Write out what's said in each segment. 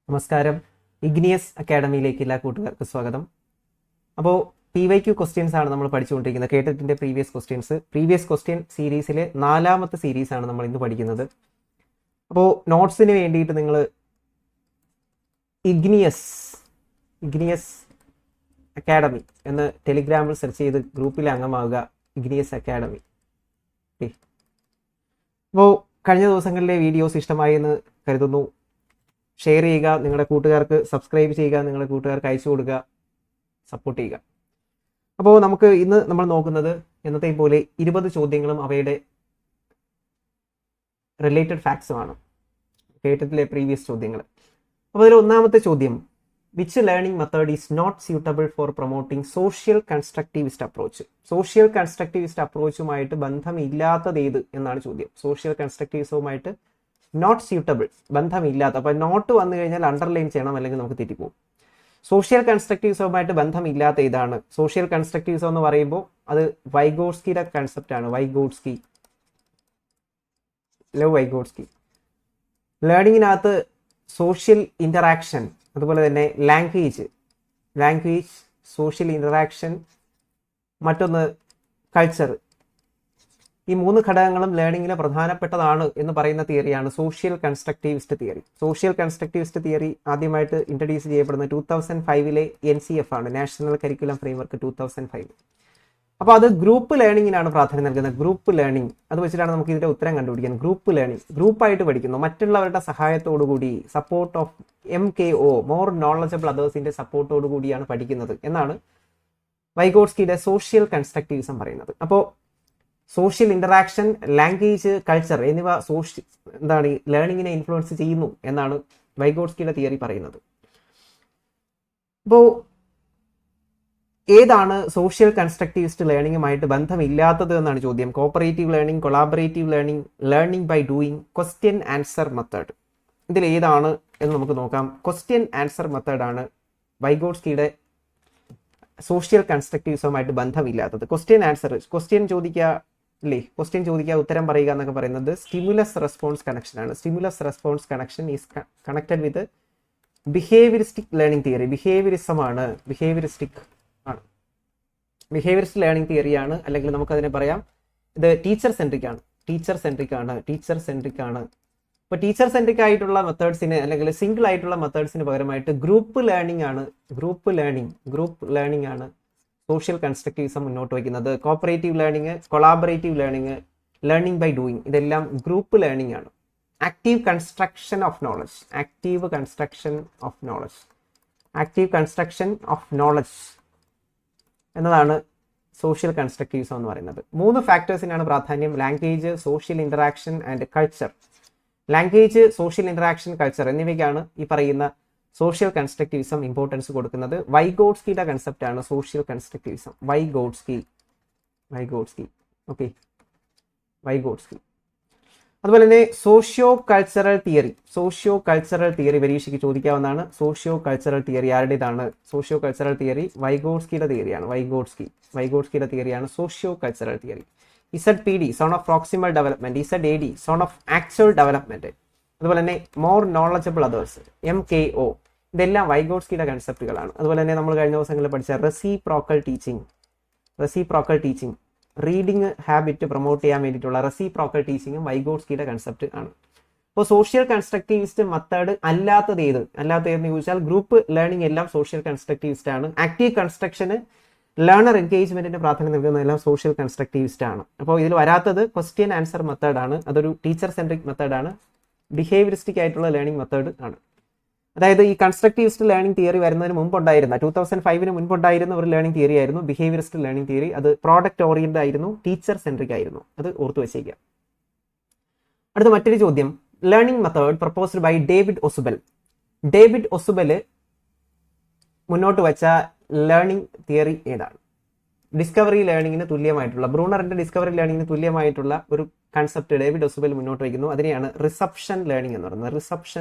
നമസ്കാരം. ഇഗ്നിയസ് അക്കാഡമിയിലേക്ക് എല്ലാ കൂട്ടുകാർക്ക് സ്വാഗതം. അപ്പോൾ PYQ ക്വസ്റ്റ്യൻസ് ആണ് നമ്മൾ പഠിച്ചുകൊണ്ടിരിക്കുന്നത്. കേട്ടറ്റിൻ്റെ പ്രീവിയസ് ക്വസ്റ്റ്യൻ സീരീസിലെ 4ാമത്തെ സീരീസാണ് നമ്മൾ ഇന്ന് പഠിക്കുന്നത്. അപ്പോൾ നോട്ട്സിന് വേണ്ടിയിട്ട് നിങ്ങൾ ഇഗ്നിയസ് അക്കാഡമി എന്ന് ടെലിഗ്രാമിൽ സെർച്ച് ചെയ്ത് ഗ്രൂപ്പിൽ അംഗമാവുക. Igneous academy. അപ്പോൾ കഴിഞ്ഞ ദിവസങ്ങളിലെ വീഡിയോസ് ഇഷ്ടമായി എന്ന് കരുതുന്നു. ഷെയർ ചെയ്യുക, നിങ്ങളുടെ കൂട്ടുകാർക്ക് സബ്സ്ക്രൈബ് ചെയ്യുക, നിങ്ങളുടെ കൂട്ടുകാർക്ക് അയച്ചു കൊടുക്കുക, സപ്പോർട്ട് ചെയ്യുക. അപ്പോൾ നമുക്ക് ഇന്ന് നമ്മൾ നോക്കുന്നത് എന്നത്തെയും പോലെ 20 ചോദ്യങ്ങളും അവയുടെ റിലേറ്റഡ് ഫാക്ട്സുമാണ്, കേട്ടിട്ടിലെ പ്രീവിയസ് ചോദ്യങ്ങൾ. അപ്പോൾ അതിൽ ഒന്നാമത്തെ ചോദ്യം, which learning method is not suitable for promoting social constructivist approach? Social constructivist അപ്രോച്ചുമായിട്ട് ബന്ധമില്ലാത്തത് ഏത് എന്നാണ് ചോദ്യം. സോഷ്യൽ കൺസ്ട്രക്റ്റിവിസവുമായിട്ട് നോട്ട് സ്യൂട്ടബിൾ, ബന്ധമില്ലാത്ത. അപ്പോൾ നോട്ട് വന്നു കഴിഞ്ഞാൽ അണ്ടർലൈൻ ചെയ്യണം, അല്ലെങ്കിൽ നമുക്ക് തെറ്റിപ്പോകും. സോഷ്യൽ കൺസ്ട്രക്റ്റിവിസവുമായിട്ട് ബന്ധമില്ലാത്ത ഇതാണ്. സോഷ്യൽ കൺസ്ട്രക്റ്റിവിസം എന്ന് പറയുമ്പോൾ അത് വൈഗോട്സ്കിയുടെ കൺസെപ്റ്റാണ്. വൈഗോട്സ്കി ലേണിങ്ങിനകത്ത് സോഷ്യൽ ഇൻ്ററാക്ഷൻ, അതുപോലെ തന്നെ ലാംഗ്വേജ്, സോഷ്യൽ ഇൻ്ററാക്ഷൻ, മറ്റൊന്ന് കൾച്ചർ, ഈ 3 ഘടകങ്ങളും ലേണിങ്ങിന് പ്രധാനപ്പെട്ടതാണ് എന്ന് പറയുന്ന തിയറിയാണ് social constructivist theory. Social constructivist theory ആദ്യമായിട്ട് ഇൻട്രൊഡ്യൂസ് ചെയ്യപ്പെടുന്നത് 2005 NCF ആണ്, നാഷണൽ കരിക്കുലം ഫ്രെയിംവർക്ക് 2005. അപ്പോൾ അത് ഗ്രൂപ്പ് ലേണിങ്ങിനാണ് പ്രാധാന്യം നൽകുന്നത്. ഗ്രൂപ്പ് ലേണിംഗ്, അത് വെച്ചിട്ടാണ് നമുക്ക് ഇതിന്റെ ഉത്തരം കണ്ടുപിടിക്കാൻ. ഗ്രൂപ്പ് ലേണിംഗ്, ഗ്രൂപ്പായിട്ട് പഠിക്കുന്നു, മറ്റുള്ളവരുടെ സഹായത്തോടുകൂടി, support of MKO, more knowledgeable അതേഴ്സിന്റെ സപ്പോർട്ടോടു കൂടിയാണ് പഠിക്കുന്നത് എന്നാണ് വൈഗോട്സ്കിയുടെ സോഷ്യൽ കൺസ്ട്രക്റ്റിവിസം പറയുന്നത്. അപ്പോൾ സോഷ്യൽ ഇന്ററാക്ഷൻ, ലാംഗ്വേജ്, കൾച്ചർ എന്നിവ ഈ ലേണിങ്ങിനെ ഇൻഫ്ലുവൻസ് ചെയ്യുന്നു എന്നാണ് വൈഗോട്സ്കിയുടെ തിയറി പറയുന്നത്. അപ്പോൾ ഏതാണ് സോഷ്യൽ കൺസ്ട്രക്റ്റിവിസ്റ്റ് ലേണിങ്ങുമായിട്ട് ബന്ധമില്ലാത്തത് എന്നാണ് ചോദ്യം. Cooperative learning, collaborative learning, learning by doing, question answer method. ഇതിൽ ഏതാണ് എന്ന് നമുക്ക് നോക്കാം. ക്വസ്റ്റ്യൻ ആൻസർ മെത്തേഡാണ് വൈഗോട്സ്കിയുടെ സോഷ്യൽ കൺസ്ട്രക്റ്റിവിസവുമായിട്ട് ബന്ധമില്ലാത്തത്. ക്വസ്റ്റ്യൻ ചോദിക്കുക, ഉത്തരം പറയുക എന്നൊക്കെ പറയുന്നത് സ്റ്റിമുലസ് റെസ്പോൺസ് കണക്ഷൻ ആണ്. Stimulus response connection is connected with behaviouristic learning theory. Behaviouristic learning തിയറിയാണ്, അല്ലെങ്കിൽ നമുക്കതിനെ പറയാം ഇത് ടീച്ചർ സെൻട്രിക് ആണ്. ഇപ്പോൾ ടീച്ചർ സെൻട്രിക് ആയിട്ടുള്ള മെത്തേഡ്സിന്, അല്ലെങ്കിൽ സിംഗിൾ ആയിട്ടുള്ള മെത്തേഡ്സിന് പകരമായിട്ട് ഗ്രൂപ്പ് ലേണിംഗ് ആണ് സോഷ്യൽ കൺസ്ട്രക്റ്റിവിസം മുന്നോട്ട് വയ്ക്കുന്നത്. Cooperative learning, collaborative learning, learning by doing, ഇതെല്ലാം ഗ്രൂപ്പ് ലേണിംഗ് ആണ്. ആക്റ്റീവ് കൺസ്ട്രക്ഷൻ ഓഫ് നോളജ് എന്നതാണ് സോഷ്യൽ കൺസ്ട്രക്റ്റിവിസം എന്ന് പറയുന്നത്. 3 ഫാക്ടേഴ്സിനാണ് പ്രാധാന്യം: language, social interaction and culture. Language, social interaction, culture എന്നിവയ്ക്കാണ് ഈ പറയുന്ന സോഷ്യൽ കൺസ്ട്രക്റ്റിവിസം ഇമ്പോർട്ടൻസ് കൊടുക്കുന്നത്. വൈഗോട്സ്കിയുടെ കൺസെപ്റ്റ് ആണ് സോഷ്യൽ കൺസ്ട്രക്റ്റിവിസം. വൈഗോട്സ്കി. അതുപോലെ തന്നെ സോഷ്യോ കൾച്ചറൽ തിയറി പരീക്ഷയ്ക്ക് ചോദിക്കാവുന്നതാണ്. സോഷ്യോ കൾച്ചറൽ തിയറി ആരുടേതാണ്? സോഷ്യോ കൾച്ചറൽ തിയറി വൈഗോട്സ്കിയുടെ തിയറിയാണ്. വൈഗോട്സ്കിയുടെ തിയറിയാണ് socio cultural theory. ZPD, zone of proximal development. ZAD, zone of actual development. അതുപോലെ തന്നെ മോർ നോളജബിൾ അതേഴ്സ്, MKO, ഇതെല്ലാം വൈഗോട്സ്കിയുടെ കൺസെപ്റ്റുകളാണ്. അതുപോലെ തന്നെ നമ്മൾ കഴിഞ്ഞ ദിവസങ്ങളിൽ പഠിച്ച reciprocal teaching, reading habit promote ചെയ്യാൻ വേണ്ടിയിട്ടുള്ള റെസിപ്രോക്കൽ ടീച്ചിങ്ങും വൈഗോട്സ്കിയുടെ കൺസെപ്റ്റ് ആണ്. അപ്പോൾ സോഷ്യൽ കൺസ്ട്രക്റ്റിവിസ്റ്റ് മെത്തേഡ് അല്ലാത്തത് ഏതെന്ന് ചോദിച്ചാൽ ഗ്രൂപ്പ് ലേണിംഗ് എല്ലാം സോഷ്യൽ കൺസ്ട്രക്റ്റിവിസ്റ്റ് ആണ്. ആക്റ്റീവ് കൺസ്ട്രക്ഷന്, ലേണർ എൻഗേജ്മെന്റിന് പ്രാധാന്യം നൽകുന്നതെല്ലാം സോഷ്യൽ കൺസ്ട്രക്റ്റിവിസ്റ്റ് ആണ്. അപ്പോൾ ഇതിൽ വരാത്തത് ക്വസ്റ്റ്യൻ ആൻസർ മെത്തേഡാണ്. അതൊരു ടീച്ചർ സെൻട്രിക് മെത്തേഡാണ്. ബിഹേവിയറിസ്റ്റിക് ആയിട്ടുള്ള ലേണിംഗ് മെത്തേഡ് ആണ്. അതായത് ഈ കൺസ്ട്രക്റ്റിവിസ്റ്റ് ലേണിംഗ് തിയറി വരുന്നതിന് മുമ്പുണ്ടായിരുന്ന 2005 മുൻപുണ്ടായിരുന്ന ഒരു ലേണിംഗ് തിയറി ആയിരുന്നു ബിഹേവിയറിസ്റ്റ് ലേണിംഗ് തിയറി. അത് പ്രോഡക്റ്റ് ഓറിയന്റഡ് ആയിരുന്നു, ടീച്ചർ സെൻട്രിക് ആയിരുന്നു. അത് ഓർത്തു വെച്ചേക്കാം. അടുത്ത മറ്റൊരു ചോദ്യം, learning method proposed by David Ausubel മുന്നോട്ട് വെച്ച ലേണിംഗ് തിയറി ഏതാണ്? ഡിസ്കവറി ലേണിംഗിന് തുല്യമായിട്ടുള്ള, ബ്രൂണറിന്റെ ഡിസ്കവറി ലേണിംഗിന് തുല്യമായിട്ടുള്ള ഒരു കൺസെപ്റ്റ് ഡേവിഡ് ഒസുബൽ മുന്നോട്ട് വയ്ക്കുന്നു. അതിനെയാണ് റിസപ്ഷൻ ലേണിംഗ് എന്ന് പറയുന്നത്.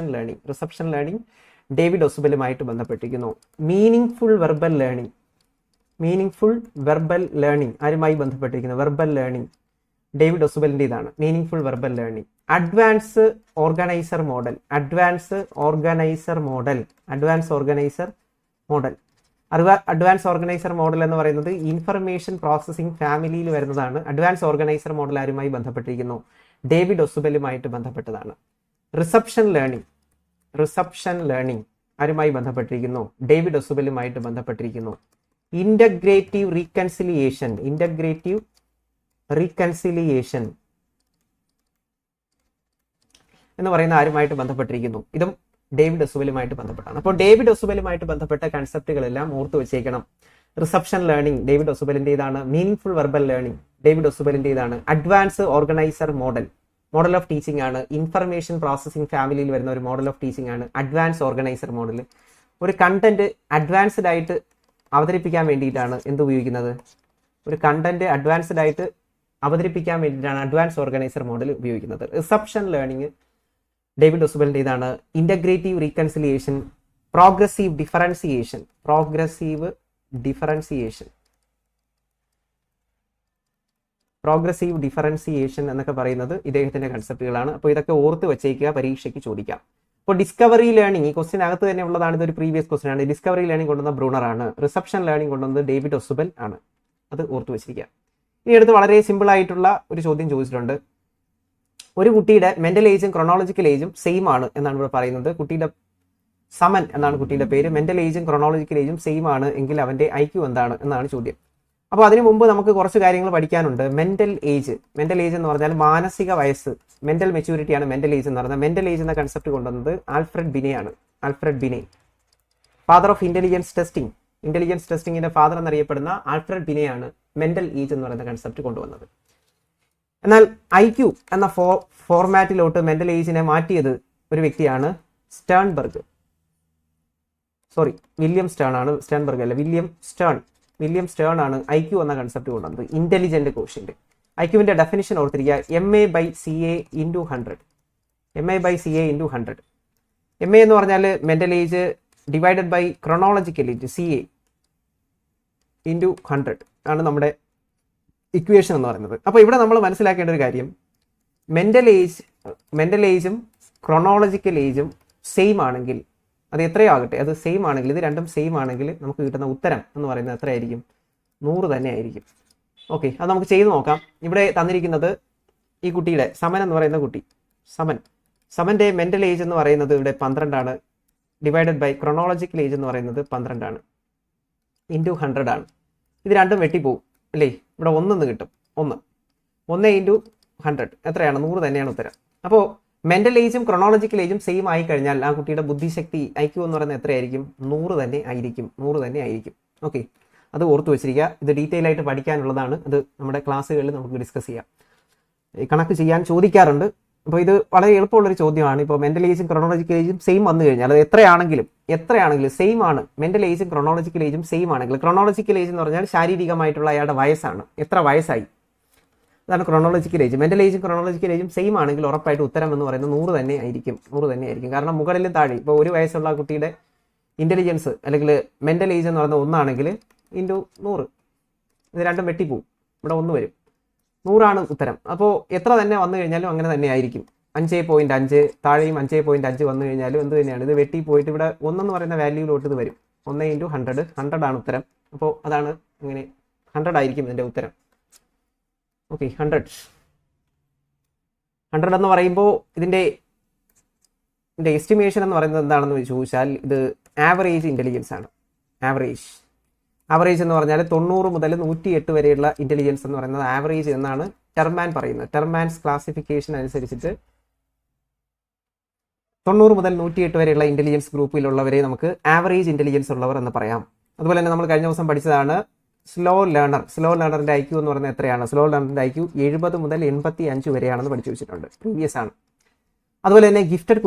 റിസപ്ഷൻ ലേണിംഗ് ഡേവിഡ് ഒസുബലുമായിട്ട് ബന്ധപ്പെട്ടിരിക്കുന്നു. മീനിങ് ഫുൾ വെർബൽ ലേണിംഗ് ആരുമായി ബന്ധപ്പെട്ടിരിക്കുന്നു? Verbal learning. ഡേവിഡ് ഒസുബലിൻ്റെ ഇതാണ് meaning verbal learning. Advance organiser model advance organiser model എന്ന് പറയുന്നത് ഇൻഫർമേഷൻ പ്രോസസ്സിംഗ് ഫാമിലിയിൽ വരുന്നതാണ്. അഡ്വാൻസ് ഓർഗനൈസർ മോഡൽ ആരുമായി ബന്ധപ്പെട്ടിരിക്കുന്നു? ഡേവിഡ് ഒസുബലുമായിട്ട് ബന്ധപ്പെട്ടതാണ്. റിസപ്ഷൻ ലേണിംഗ് ആരുമായി ബന്ധപ്പെട്ടിരിക്കുന്നു? ഡേവിഡ് ഒസുബലുമായിട്ട് ബന്ധപ്പെട്ടിരിക്കുന്നു. ഇന്റഗ്രേറ്റീവ് റീകൺസിലിയേഷൻ എന്ന് പറയുന്ന ആരുമായിട്ട് ബന്ധപ്പെട്ടിരിക്കുന്നു? ഇതും ഡേവിഡ് ഒസുബലുമായിട്ട് ബന്ധപ്പെട്ടാണ്. അപ്പോൾ ഡേവിഡ് ഒസുബലുമായിട്ട് ബന്ധപ്പെട്ട കൺസെപ്റ്റുകളെല്ലാം ഓർത്ത് വെച്ചേക്കണം. റിസപ്ഷൻ ലേണിംഗ് ഡേവിഡ് ഒസുബലിൻ്റെതാണ്. മീനിങ് വെർബൽ ലേണിംഗ് ഡേവിഡ് ഒസുബലിൻ്റെതാണ്. Advance organiser model of teaching ആണ്. ഇൻഫർമേഷൻ പ്രോസസ്സിംഗ് ഫാമിലിയിൽ വരുന്ന ഒരു മോഡൽ ഓഫ് ടീച്ചിങ് ആണ് അഡ്വാൻസ് ഓർഗനൈസർ മോഡൽ. ഒരു കണ്ടന്റ് അഡ്വാൻസ്ഡ് ആയിട്ട് അവതരിപ്പിക്കാൻ വേണ്ടിയിട്ടാണ് എന്ത് ഉപയോഗിക്കുന്നത്? ഒരു കണ്ടന്റ് അഡ്വാൻസ്ഡ് ആയിട്ട് അവതരിപ്പിക്കാൻ വേണ്ടിയിട്ടാണ് അഡ്വാൻസ് ഓർഗനൈസർ മോഡൽ ഉപയോഗിക്കുന്നത്. റിസപ്ഷൻ ലേണിംഗ് ഡേവിഡ് ഒസുബലിൻ്റെ ഇതാണ്. ഇന്റഗ്രേറ്റീവ് റീകൺസിലിയേഷൻ, പ്രോഗ്രസീവ് ഡിഫറൻസിയേഷൻ എന്നൊക്കെ പറയുന്നത് ഇദ്ദേഹത്തിന്റെ കൺസെപ്റ്റുകളാണ്. അപ്പോൾ ഇതൊക്കെ ഓർത്ത് വെച്ചേക്കുക, പരീക്ഷയ്ക്ക് ചോദിക്കാം. അപ്പോൾ ഡിസ്കവറി ലേണിംഗ് ഈ ക്വസ്റ്റ്യൻ അകത്ത് തന്നെ ഉള്ളതാണ്. ഇതൊരു പ്രീവിയസ് ക്വസ്റ്റ്യൻ ആണ്. ഡിസ്കവറി ലേണിംഗ് കൊണ്ടുവന്ന ബ്രൂണർ ആണ്. റിസപ്ഷൻ ലേണിംഗ് കൊണ്ടുവന്നത് ഡേവിഡ് ഒസുബൽ ആണ്. അത് ഓർത്ത് വെച്ചിരിക്കുക. ഇനി അടുത്ത് വളരെ സിമ്പിൾ ആയിട്ടുള്ള ഒരു ചോദ്യം ചോദിച്ചിട്ടുണ്ട്. ഒരു കുട്ടിയുടെ മെന്റൽ ഏജും ക്രോണോളജിക്കൽ ഏജും സെയിം ആണ് എന്നാണ് ഇവിടെ പറയുന്നത്. കുട്ടിയുടെ സമൻ എന്നാണ് കുട്ടിയുടെ പേര്. മെന്റൽ ഏജും ക്രോണോളജിക്കൽ ഏജും സെയിം ആണ് എങ്കിൽ അവന്റെ IQ എന്താണ് എന്നാണ് ചോദ്യം. അപ്പോൾ അതിനു മുമ്പ് നമുക്ക് കുറച്ച് കാര്യങ്ങൾ പഠിക്കാനുണ്ട്. മെന്റൽ ഏജ് എന്ന് പറഞ്ഞാൽ മാനസിക വയസ്സ്. മെന്റൽ മെച്യൂരിറ്റിയാണ് മെന്റൽ ഏജ് എന്ന് പറയുന്നത്. മെന്റൽ ഏജ് എന്ന കൺസെപ്റ്റ് കൊണ്ടുവന്നത് Alfred Binet, father of intelligence ടെസ്റ്റിംഗിന്റെ ഫാദർ എന്നറിയപ്പെടുന്ന ആൽഫ്രഡ് ബിനെയാണ് മെന്റൽ ഏജ് എന്ന് പറയുന്ന കൺസെപ്റ്റ് കൊണ്ടുവന്നത്. എന്നാൽ IQ എന്ന ഫോർമാറ്റിലോട്ട് മെന്റൽ ഏജിനെ മാറ്റിയത് ഒരു വ്യക്തിയാണ് വില്യം സ്റ്റേൺ ആണ് IQ എന്ന കൺസെപ്റ്റ് കൊണ്ടുവന്നത്. Intelligent quotient. IQവിന്റെ ഡെഫിനിഷൻ ഓർത്തിരിക്കുക. MA/CA × 100. MA എന്ന് പറഞ്ഞാൽ mental age divided by chronological age CA × 100 ആണ് നമ്മുടെ ഇക്വേഷൻ എന്ന് പറയുന്നത്. അപ്പോൾ ഇവിടെ നമ്മൾ മനസ്സിലാക്കേണ്ട ഒരു കാര്യം, മെന്റൽ ഏജും ക്രോണോളജിക്കൽ ഏജും സെയിം ആണെങ്കിൽ, അത് എത്രയോ ആകട്ടെ, അത് സെയിം ആണെങ്കിൽ, ഇത് രണ്ടും സെയിം ആണെങ്കിൽ നമുക്ക് കിട്ടുന്ന ഉത്തരം എന്ന് പറയുന്നത് എത്രയായിരിക്കും? 100 തന്നെ ആയിരിക്കും. ഓക്കെ, അത് നമുക്ക് ചെയ്ത് നോക്കാം. ഇവിടെ തന്നിരിക്കുന്നത് ഈ കുട്ടിയുടെ സമൻ എന്ന് പറയുന്ന കുട്ടി, സമന്റെ മെന്റൽ ഏജ് എന്ന് പറയുന്നത് ഇവിടെ 12 ആണ്. ഡിവൈഡഡ് ബൈ ക്രോണോളജിക്കൽ ഏജ് എന്ന് പറയുന്നത് 12 ആണ്. × 100 ആണ്. ഇത് രണ്ടും വെട്ടിപ്പോവും അല്ലേ? ഇവിടെ 1 കിട്ടും. 1 × 100 എത്രയാണ്? 100 തന്നെയാണ് ഉത്തരം. അപ്പോൾ മെന്റൽ ഏജും ക്രോണോളജിക്കൽ ഏജും സെയിം ആയി കഴിഞ്ഞാൽ ആ കുട്ടിയുടെ ബുദ്ധിശക്തി IQ എന്ന് പറയുന്നത് എത്രയായിരിക്കും? 100 തന്നെ ആയിരിക്കും. ഓക്കെ, അത് ഓർത്ത് വെച്ചിരിക്കുക. ഇത് ഡീറ്റെയിൽ ആയിട്ട് പഠിക്കാനുള്ളതാണ്. അത് നമ്മുടെ ക്ലാസ്സുകളിൽ നമുക്ക് ഡിസ്കസ് ചെയ്യാം. കണക്ക് ചെയ്യാൻ ചോദിക്കാറുണ്ട്. അപ്പോൾ ഇത് വളരെ എളുപ്പമുള്ളൊരു ചോദ്യമാണ്. ഇപ്പോൾ മെന്റൽ ഏജും ക്രോണോളജിക്കൽ ഏജും സെയിം വന്നു കഴിഞ്ഞാൽ അത് എത്രയാണെങ്കിലും സെയിം ആണ്. മെന്റൽ ഏജും ക്രോണോളജിക്കൽ ഏജും സെയിം ആണെങ്കിൽ, ക്രോണോളജിക്കൽ ഏജ് എന്ന് പറഞ്ഞാൽ ശാരീരികമായിട്ടുള്ള അയാളുടെ വയസ്സാണ്, എത്ര വയസ്സായി, അതാണ് ക്രോണോളജിക്കൽ ഏജ്. മെന്റൽ ഏജും ക്രോണോളജിക്കൽ ഏജും സെയിം ആണെങ്കിൽ ഉറപ്പായിട്ട് ഉത്തരം എന്ന് പറയുന്നത് 100 തന്നെ ആയിരിക്കും. കാരണം മുകളിലും താഴെ ഇപ്പോൾ ഒരു വയസ്സുള്ള കുട്ടിയുടെ ഇന്റലിജൻസ് അല്ലെങ്കിൽ മെന്റൽ ഏജ് എന്ന് പറയുന്നത് 1 ആണെങ്കിൽ × 100 ഇത് രണ്ടും വെട്ടിപ്പോവും. ഇവിടെ 1 വരും. 100 ആണ് ഉത്തരം. അപ്പോൾ എത്ര തന്നെ വന്നു കഴിഞ്ഞാലും അങ്ങനെ തന്നെ ആയിരിക്കും. 5.5 താഴെയും 5.5 വന്നു കഴിഞ്ഞാലും എന്ത് തന്നെയാണ്, ഇത് വെട്ടി പോയിട്ട് ഇവിടെ 1 എന്ന് പറയുന്ന വാല്യൂയിലോട്ട് ഇത് വരും. 1 × 100 ആണ് ഉത്തരം. അപ്പോൾ അതാണ് ഇങ്ങനെ 100 ആയിരിക്കും ഇതിൻ്റെ ഉത്തരം. ഓക്കെ, 100 എന്ന് പറയുമ്പോൾ ഇതിൻ്റെ എസ്റ്റിമേഷൻ എന്ന് പറയുന്നത് എന്താണെന്ന് ചോദിച്ചാൽ ഇത് ആവറേജ് ഇൻ്റലിജൻസ് ആണ്. ആവറേജ് എന്ന് പറഞ്ഞാൽ 90 മുതൽ 108 വരെയുള്ള ഇൻ്റലിജൻസ് എന്ന് പറയുന്നത് ആവറേജ് എന്നാണ് ടെർമാൻ പറയുന്നത്. ടെർമാൻസ് ക്ലാസിഫിക്കേഷൻ അനുസരിച്ചിട്ട് 90 മുതൽ 108 വരെയുള്ള ഇൻ്റലിജൻസ് ഗ്രൂപ്പിലുള്ളവരെ നമുക്ക് ആവറേജ് ഇൻ്റലിജൻസ് ഉള്ളവർ എന്ന് പറയാം. അതുപോലെ തന്നെ നമ്മൾ കഴിഞ്ഞ ദിവസം പഠിച്ചതാണ് സ്ലോ ലേണറിന്റെ IQ എന്ന് പറയുന്നത് എത്രയാണ്? സ്ലോ ലേണറിന്റെ IQ 70 മുതൽ 85 വരെയാണെന്ന് പഠിച്ചു വെച്ചിട്ടുണ്ട്, പ്രീവിയസ് ആണ്. അതുപോലെ തന്നെ ഗിഫ്റ്റഡ്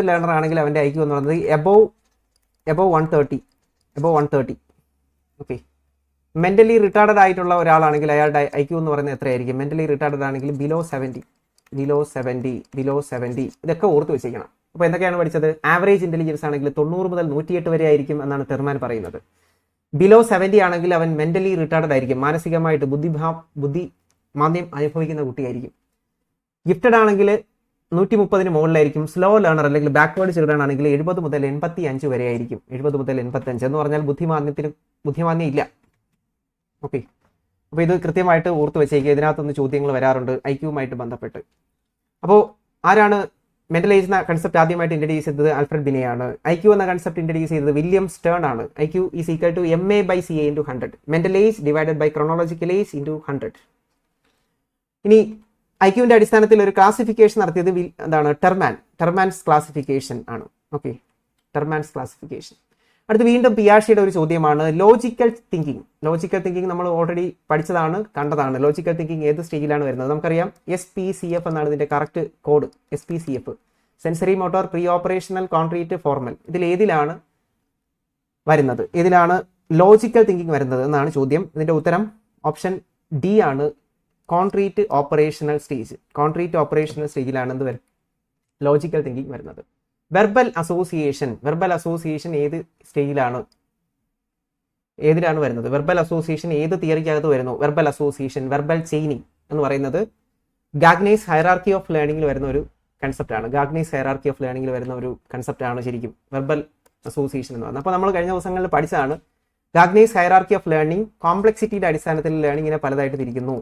ലേണർ ആണെങ്കിൽ അവന്റെ IQ എന്ന് പറയുന്നത് എബോവ് 130. ഓക്കെ, മെന്റലി റിട്ടാർഡഡ് ആയിട്ടുള്ള ഒരാളാണെങ്കിൽ അയാളുടെ IQ എന്ന് പറയുന്നത് എത്രയായിരിക്കും? മെന്റലി റിട്ടാർഡഡ് ആണെങ്കിൽ ബിലോ 70. ഇതൊക്കെ ഓർത്ത് വെച്ചിരിക്കണം. അപ്പോൾ എന്തൊക്കെയാണ് പഠിച്ചത്? ആവറേജ് ഇന്റലിജൻസ് ആണെങ്കിൽ 90 മുതൽ 108 വരെ ആയിരിക്കും എന്നാണ് ടെർമാൻ പറയുന്നത്. ബിലോ 70 ആണെങ്കിൽ അവൻ മെന്റലി റിട്ടാർഡഡ് ആയിരിക്കും, മാനസികമായിട്ട് മാന്ദ്യം അനുഭവിക്കുന്ന കുട്ടിയായിരിക്കും. ഗിഫ്റ്റഡ് ആണെങ്കിൽ 130 മുകളിലായിരിക്കും. സ്ലോ ലേണർ അല്ലെങ്കിൽ ബാക്ക്വേർഡ് ചിൽഡ്രൻ ആണെങ്കിൽ 70 മുതൽ 85 വരെ ആയിരിക്കും. 70 മുതൽ 85 എന്ന് പറഞ്ഞാൽ ബുദ്ധിമാന്യം ഇല്ല. ഓക്കെ, അപ്പോൾ ഇത് കൃത്യമായിട്ട് ഓർത്ത് വെച്ചേക്കുക. ഇതിനകത്തൊന്ന് ചോദ്യങ്ങൾ വരാറുണ്ട് ഐക്യുവുമായിട്ട് ബന്ധപ്പെട്ട്. അപ്പോൾ ആരാണ് മെന്റൽ ഏജ് എന്ന കൺസെപ്റ്റ് ആദ്യമായിട്ട് ഇൻട്രൊഡ്യൂസ് ചെയ്തത്? ആൽഫ്രഡ് ബിനെയാണ്. ഐക്യു എന്ന കൺസെപ്റ്റ് ഇൻട്രൊഡ്യൂസ് ചെയ്തത് വില്യം സ്റ്റേൺ ആണ്. IQ is equal to MA/CA × 100. Mental age divided by chronological age × 100. ഇനി ഐക്യുവിന്റെ അടിസ്ഥാനത്തിൽ ഒരു ക്ലാസിഫിക്കേഷൻ നടത്തിയത് എന്താണ്? ടെർമാൻസ് ക്ലാസിഫിക്കേഷൻ ആണ്. Okay, Terman's classification. അടുത്ത് വീണ്ടും പിയാഷയുടെ ഒരു ചോദ്യമാണ് ലോജിക്കൽ തിങ്കിങ് നമ്മൾ ഓൾറെഡി പഠിച്ചതാണ്, കണ്ടതാണ്. ലോജിക്കൽ തിങ്കിങ് ഏത് സ്റ്റേജിലാണ് വരുന്നത്? നമുക്കറിയാം SPCF എന്നാണ് ഇതിന്റെ correct code. SPCF, sensory motor pre operational concrete formal. ഏതിലാണ് വരുന്നത്? ഇതിലാണ് ലോജിക്കൽ തിങ്കിങ് വരുന്നത് എന്നാണ് ചോദ്യം. ഇതിന്റെ ഉത്തരം ഓപ്ഷൻ ഡി ആണ്, കോൺക്രീറ്റ് ഓപ്പറേഷണൽ സ്റ്റേജിലാണ് എന്ത് വരും? ലോജിക്കൽ തിങ്കിങ് വരുന്നത്. വെർബൽ അസോസിയേഷൻ ഏത് സ്റ്റേജിലാണ് വരുന്നത്? വെർബൽ അസോസിയേഷൻ ഏത് തിയറിക്കകത്ത് വരുന്നു? വെർബൽ അസോസിയേഷൻ, വെർബൽ ചെയിനിങ് എന്ന് പറയുന്നത് ഗാഗ്നേസ് ഹൈറാർക്കി ഓഫ് ലേണിംഗിൽ വരുന്ന ഒരു കൺസെപ്റ്റ് ആണ്. ശരിക്കും വെർബൽ അസോസിയേഷൻ എന്ന് പറയുന്നത്. അപ്പോൾ നമ്മൾ കഴിഞ്ഞ ദിവസങ്ങളിൽ പഠിച്ചതാണ്. ഗാഗ്നേസ് ഹൈറാർക്കി ഓഫ് ലേണിംഗ് കോംപ്ലക്സിറ്റിയുടെ അടിസ്ഥാനത്തിൽ ലേണിങ്ങിനെ പലതായിട്ട് തിരിക്കുന്നു.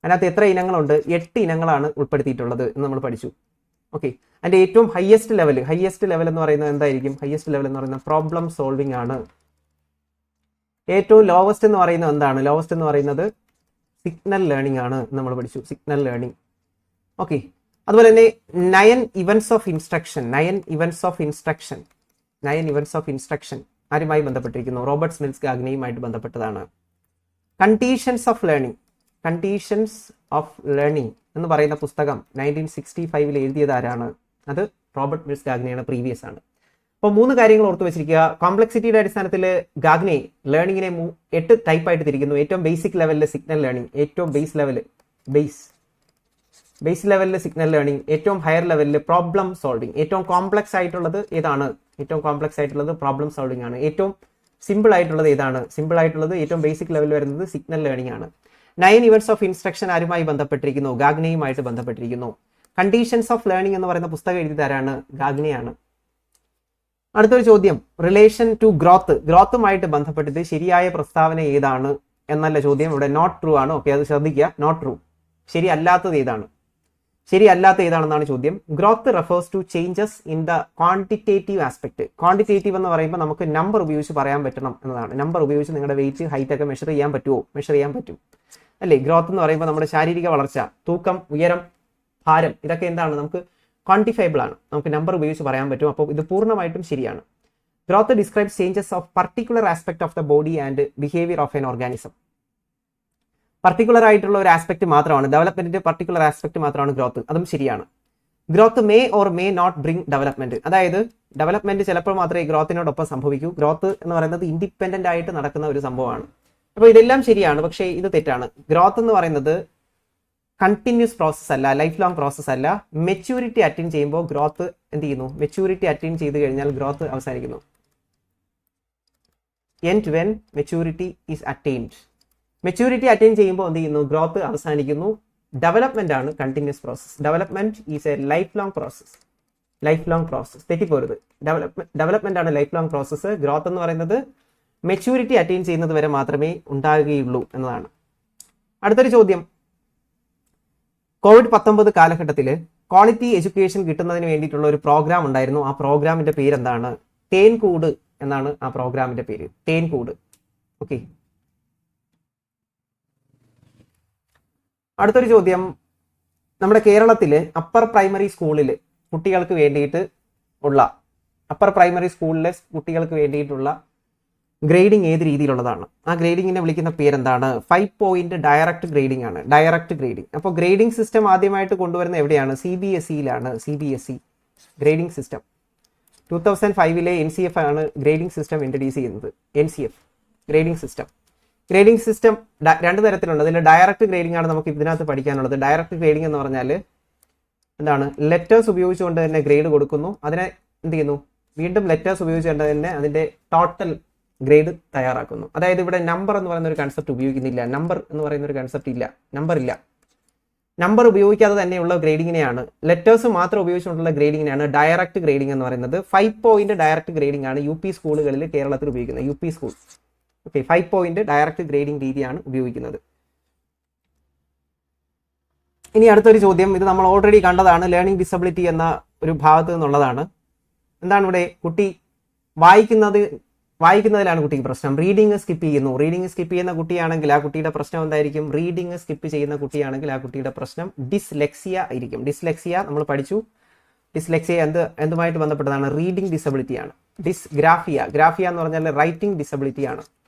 അതിനകത്ത് എത്ര ഇനങ്ങളുണ്ട്? 8 ഇനങ്ങളാണ് ഉൾപ്പെടുത്തിയിട്ടുള്ളത് എന്ന് നമ്മൾ പഠിച്ചു. ഓക്കെ, അതിന്റെ ഏറ്റവും ഹയസ്റ്റ് ലെവൽ എന്ന് പറയുന്നത് എന്തായിരിക്കും? ഹയസ്റ്റ് ലെവൽ എന്ന് പറയുന്നത് പ്രോബ്ലം സോൾവിംഗ് ആണ്. ഏറ്റവും ലോവസ്റ്റ് എന്ന് പറയുന്നത് എന്താണ്? ലോവസ്റ്റ് എന്ന് പറയുന്നത് സിഗ്നൽ ലേണിംഗ് ആണ്. നമ്മൾ പഠിച്ചു സിഗ്നൽ ലേണിംഗ്. ഓക്കെ, അതുപോലെ തന്നെ 9 ഇവന്റ്സ് ഓഫ് ഇൻസ്ട്രക്ഷൻ ആരുമായി ബന്ധപ്പെട്ടിരിക്കുന്നു? റോബർട്ട് സ്മിൽസ് ഗാഗ്നയുമായിട്ട് ബന്ധപ്പെട്ടതാണ്. കണ്ടീഷൻസ് ഓഫ് ലേണിംഗ് എന്ന് പറയുന്ന പുസ്തകം 1965 എഴുതിയത് ആരാണ്? അത് റോബർട്ട് മിൽസ് ഗാഗ്നെയാണ്. പ്രീവിയസ് ആണ്. അപ്പോൾ 3 കാര്യങ്ങൾ ഓർത്ത് വെച്ചിരിക്കുക. കോംപ്ലക്സിറ്റിയുടെ അടിസ്ഥാനത്തിൽ ഗാഗ്നെ ലേണിങ്ങിനെ 8 ടൈപ്പായിട്ട് തിരിക്കുന്നു. ഏറ്റവും ബേസിക് ലെവലിൽ സിഗ്നൽ ലേണിംഗ്, ഏറ്റവും ബേസ് ലെവലിൽ സിഗ്നൽ ലേണിംഗ്, ഏറ്റവും ഹയർ ലെവലിൽ പ്രോബ്ലം സോൾവിംഗ്. ഏറ്റവും കോംപ്ലക്സ് ആയിട്ടുള്ളത് ഏതാണ്? പ്രോബ്ലം സോൾവിംഗ് ആണ്. ഏറ്റവും സിമ്പിൾ ആയിട്ടുള്ളത് ഏതാണ്? ഏറ്റവും ബേസിക് ലെവലിൽ വരുന്നത് സിഗ്നൽ ലേണിംഗ് ആണ്. 9 ഇവന്റ്സ് ഓഫ് ഇൻസ്ട്രക്ഷൻ ആരുമായി ബന്ധപ്പെട്ടിരിക്കുന്നു? ഗാഗ്നെയുമായിട്ട് ബന്ധപ്പെട്ടിരിക്കുന്നു. കണ്ടീഷൻസ് ഓഫ് ലേണിംഗ് എന്ന് പറയുന്ന പുസ്തകം എഴുതി തരാണ് ഗാഗ്നെയാണ്. അടുത്തൊരു ചോദ്യം, റിലേഷൻ ടു ഗ്രോത്തുമായിട്ട് ബന്ധപ്പെട്ടിട്ട് ശരിയായ പ്രസ്താവന ഏതാണ് എന്നല്ല ചോദ്യം. ഇവിടെ നോട്ട് ട്രൂ ആണ്. ഓക്കെ, അത് ശ്രദ്ധിക്കുക. നോട്ട് ട്രൂ, ശരിയല്ലാത്തത് ഏതാണെന്നാണ് ചോദ്യം. Growth refers to changes in the quantitative aspect. Quantitative എന്ന് പറയുമ്പോൾ നമുക്ക് നമ്പർ ഉപയോഗിച്ച് പറയാൻ പറ്റണം എന്നതാണ്. നമ്പർ ഉപയോഗിച്ച് നിങ്ങളുടെ വെയിറ്റ്, ഹൈറ്റ് ഒക്കെ മെഷർ ചെയ്യാൻ പറ്റും അല്ലേ? ഗ്രോത്ത് എന്ന് പറയുമ്പോൾ നമ്മുടെ ശാരീരിക വളർച്ച, തൂക്കം, ഉയരം, ഭാരം, ഇതൊക്കെ എന്താണ്? നമുക്ക് ക്വാണ്ടിഫയബിൾ ആണ്. നമുക്ക് നമ്പർ ഉപയോഗിച്ച് പറയാൻ പറ്റും. അപ്പോൾ ഇത് പൂർണ്ണമായിട്ടും ശരിയാണ്. Growth describes changes of particular aspect of the body and behaviour of an organism. Particular ആയിട്ടുള്ള ഒരു ആസ്പെക്ട് മാത്രമാണ് ഡെവലപ്മെന്റിന്റെ പർട്ടിക്കുലർ ആസ്പെക്ട് മാത്രമാണ് ഗ്രോത്ത്. അതും ശരിയാണ്. Growth may or may not bring development. അതായത് ഡെവലപ്മെന്റ് ചിലപ്പോൾ മാത്രമേ ഗ്രോത്തിനോടൊപ്പം സംഭവിക്കൂ. ഗ്രോത്ത് എന്ന് പറയുന്നത് ഇൻഡിപെൻഡന്റ് ആയിട്ട് നടക്കുന്ന ഒരു സംഭവമാണ്. അപ്പോൾ ഇതെല്ലാം ശരിയാണ്, പക്ഷേ ഇത് തെറ്റാണ്. ഗ്രോത്ത് എന്ന് പറയുന്നത് കണ്ടിന്യൂസ് പ്രോസസ് അല്ല, ലൈഫ് ലോങ് പ്രോസസ് അല്ല. മെച്യൂരിറ്റി അറ്റൈൻ ചെയ്യുമ്പോൾ ഗ്രോത്ത് എന്ത് ചെയ്യുന്നു? മെച്യൂരിറ്റി അറ്റൈൻ ചെയ്ത് കഴിഞ്ഞാൽ ഗ്രോത്ത് അവസാനിക്കുന്നു. End when maturity is attained. Maturity attain ചെയ്യുമ്പോൾ എന്ത് ചെയ്യുന്നു? ഗ്രോത്ത് അവസാനിക്കുന്നു. ഡെവലപ്മെന്റ് ആണ് continuous process. Development is a life long process. തെറ്റിപ്പോരുത്. ഡെവലപ്മെന്റ് ആണ് ലൈഫ് ലോങ് പ്രോസസ്. ഗ്രോത്ത് എന്ന് പറയുന്നത് മെച്യൂരിറ്റി അറ്റൈൻ ചെയ്യുന്നത് വരെ മാത്രമേ ഉണ്ടാകുകയുള്ളൂ എന്നതാണ്. അടുത്തൊരു ചോദ്യം, COVID-19 കാലഘട്ടത്തിൽ ക്വാളിറ്റി എഡ്യൂക്കേഷൻ കിട്ടുന്നതിന് വേണ്ടിയിട്ടുള്ള ഒരു പ്രോഗ്രാം ഉണ്ടായിരുന്നു. ആ പ്രോഗ്രാമിന്റെ പേര് എന്താണ്? തേൻകൂട് എന്നാണ് ആ പ്രോഗ്രാമിന്റെ പേര്. തേൻകൂട്. ഓക്കെ, അടുത്തൊരു ചോദ്യം, നമ്മുടെ കേരളത്തില് അപ്പർ പ്രൈമറി സ്കൂളിൽ കുട്ടികൾക്ക് വേണ്ടിയിട്ടുള്ള ഗ്രേഡിംഗ് ഏത് രീതിയിലുള്ളതാണ്? ആ ഗ്രേഡിങ്ങിനെ വിളിക്കുന്ന പേരെന്താണ്? 5 പോയിന്റ് ഡയറക്റ്റ് ഗ്രേഡിംഗ് ആണ്. Direct grading. അപ്പോൾ ഗ്രേഡിംഗ് സിസ്റ്റം ആദ്യമായിട്ട് കൊണ്ടുവരുന്ന എവിടെയാണ്? CBSEയിലാണ്. CBSE ഗ്രേഡിംഗ് സിസ്റ്റം 2005 NCF ആണ് ഗ്രേഡിംഗ് സിസ്റ്റം ഇൻട്രൊഡ്യൂസ് ചെയ്യുന്നത്. NCF grading system. Grading system 2 തരത്തിലുണ്ട്. അതിൽ ഡയറക്റ്റ് ഗ്രേഡിംഗ് ആണ് നമുക്ക് ഇതിനകത്ത് പഠിക്കാനുള്ളത്. ഡയറക്റ്റ് ഗ്രേഡിംഗ് എന്ന് പറഞ്ഞാൽ എന്താണ്? ലെറ്റേഴ്സ് ഉപയോഗിച്ചുകൊണ്ട് തന്നെ ഗ്രേഡ് കൊടുക്കുന്നു. അതിനെ എന്ത് ചെയ്യുന്നു? വീണ്ടും ലെറ്റേഴ്സ് ഉപയോഗിച്ചുകൊണ്ട് തന്നെ അതിന്റെ ടോട്ടൽ ഗ്രേഡ് തയ്യാറാക്കുന്നു. അതായത് ഇവിടെ നമ്പർ എന്ന് പറയുന്ന ഒരു കൺസെപ്റ്റ് ഉപയോഗിക്കുന്നില്ല, നമ്പർ എന്ന് പറയുന്ന ഒരു കൺസെപ്റ്റ് ഇല്ല, നമ്പർ ഇല്ല. നമ്പർ ഉപയോഗിക്കാതെ തന്നെയുള്ള ഗ്രേഡിങ്ങിനെയാണ്, ലെറ്റേഴ്സ് മാത്രം ഉപയോഗിച്ചുകൊണ്ടുള്ള ഗ്രേഡിങ്ങിനെയാണ് ഡയറക്റ്റ് ഗ്രേഡിംഗ് എന്ന് പറയുന്നത്. 5 പോയിന്റ് ഡയറക്റ്റ് ഗ്രേഡിംഗ് ആണ് യു പി സ്കൂളുകളിൽ കേരളത്തിൽ ഉപയോഗിക്കുന്നത്. യു പി school okay 5 point direct grading രീതിയാണ് ഉപയോഗിക്കുന്നത്. ഇനി അടുത്തൊരു ചോദ്യം, ഇത് നമ്മൾ ഓൾറെഡി കണ്ടതാണ്, ലേണിംഗ് ഡിസബിലിറ്റി എന്ന ഒരു ഭാഗത്ത് നിന്നുള്ളതാണ്. എന്താണ് ഇവിടെ? കുട്ടി വായിക്കുന്നതിലാണ് കുട്ടിക്ക് പ്രശ്നം. റീഡിങ് സ്കിപ്പ് ചെയ്യുന്നു. റീഡിങ് സ്കിപ്പ് ചെയ്യുന്ന കുട്ടിയാണെങ്കിൽ ആ കുട്ടിയുടെ പ്രശ്നം എന്തായിരിക്കും? റീഡിങ് സ്കിപ്പ് ചെയ്യുന്ന കുട്ടിയാണെങ്കിൽ ആ കുട്ടിയുടെ പ്രശ്നം ഡിസ്ലെക്സിയ ആയിരിക്കും. ഡിസ്ലെക്സിയ നമ്മൾ പഠിച്ചു. ഡിസ്ലെക്സിയ എന്തുമായിട്ട് ബന്ധപ്പെട്ടതാണ്? റീഡിംഗ് ഡിസബിലിറ്റി ആണ്. ഗ്രാഫിയ എന്ന് പറഞ്ഞാൽ റൈറ്റിംഗ് ഡിസബിലിറ്റി ആണ്.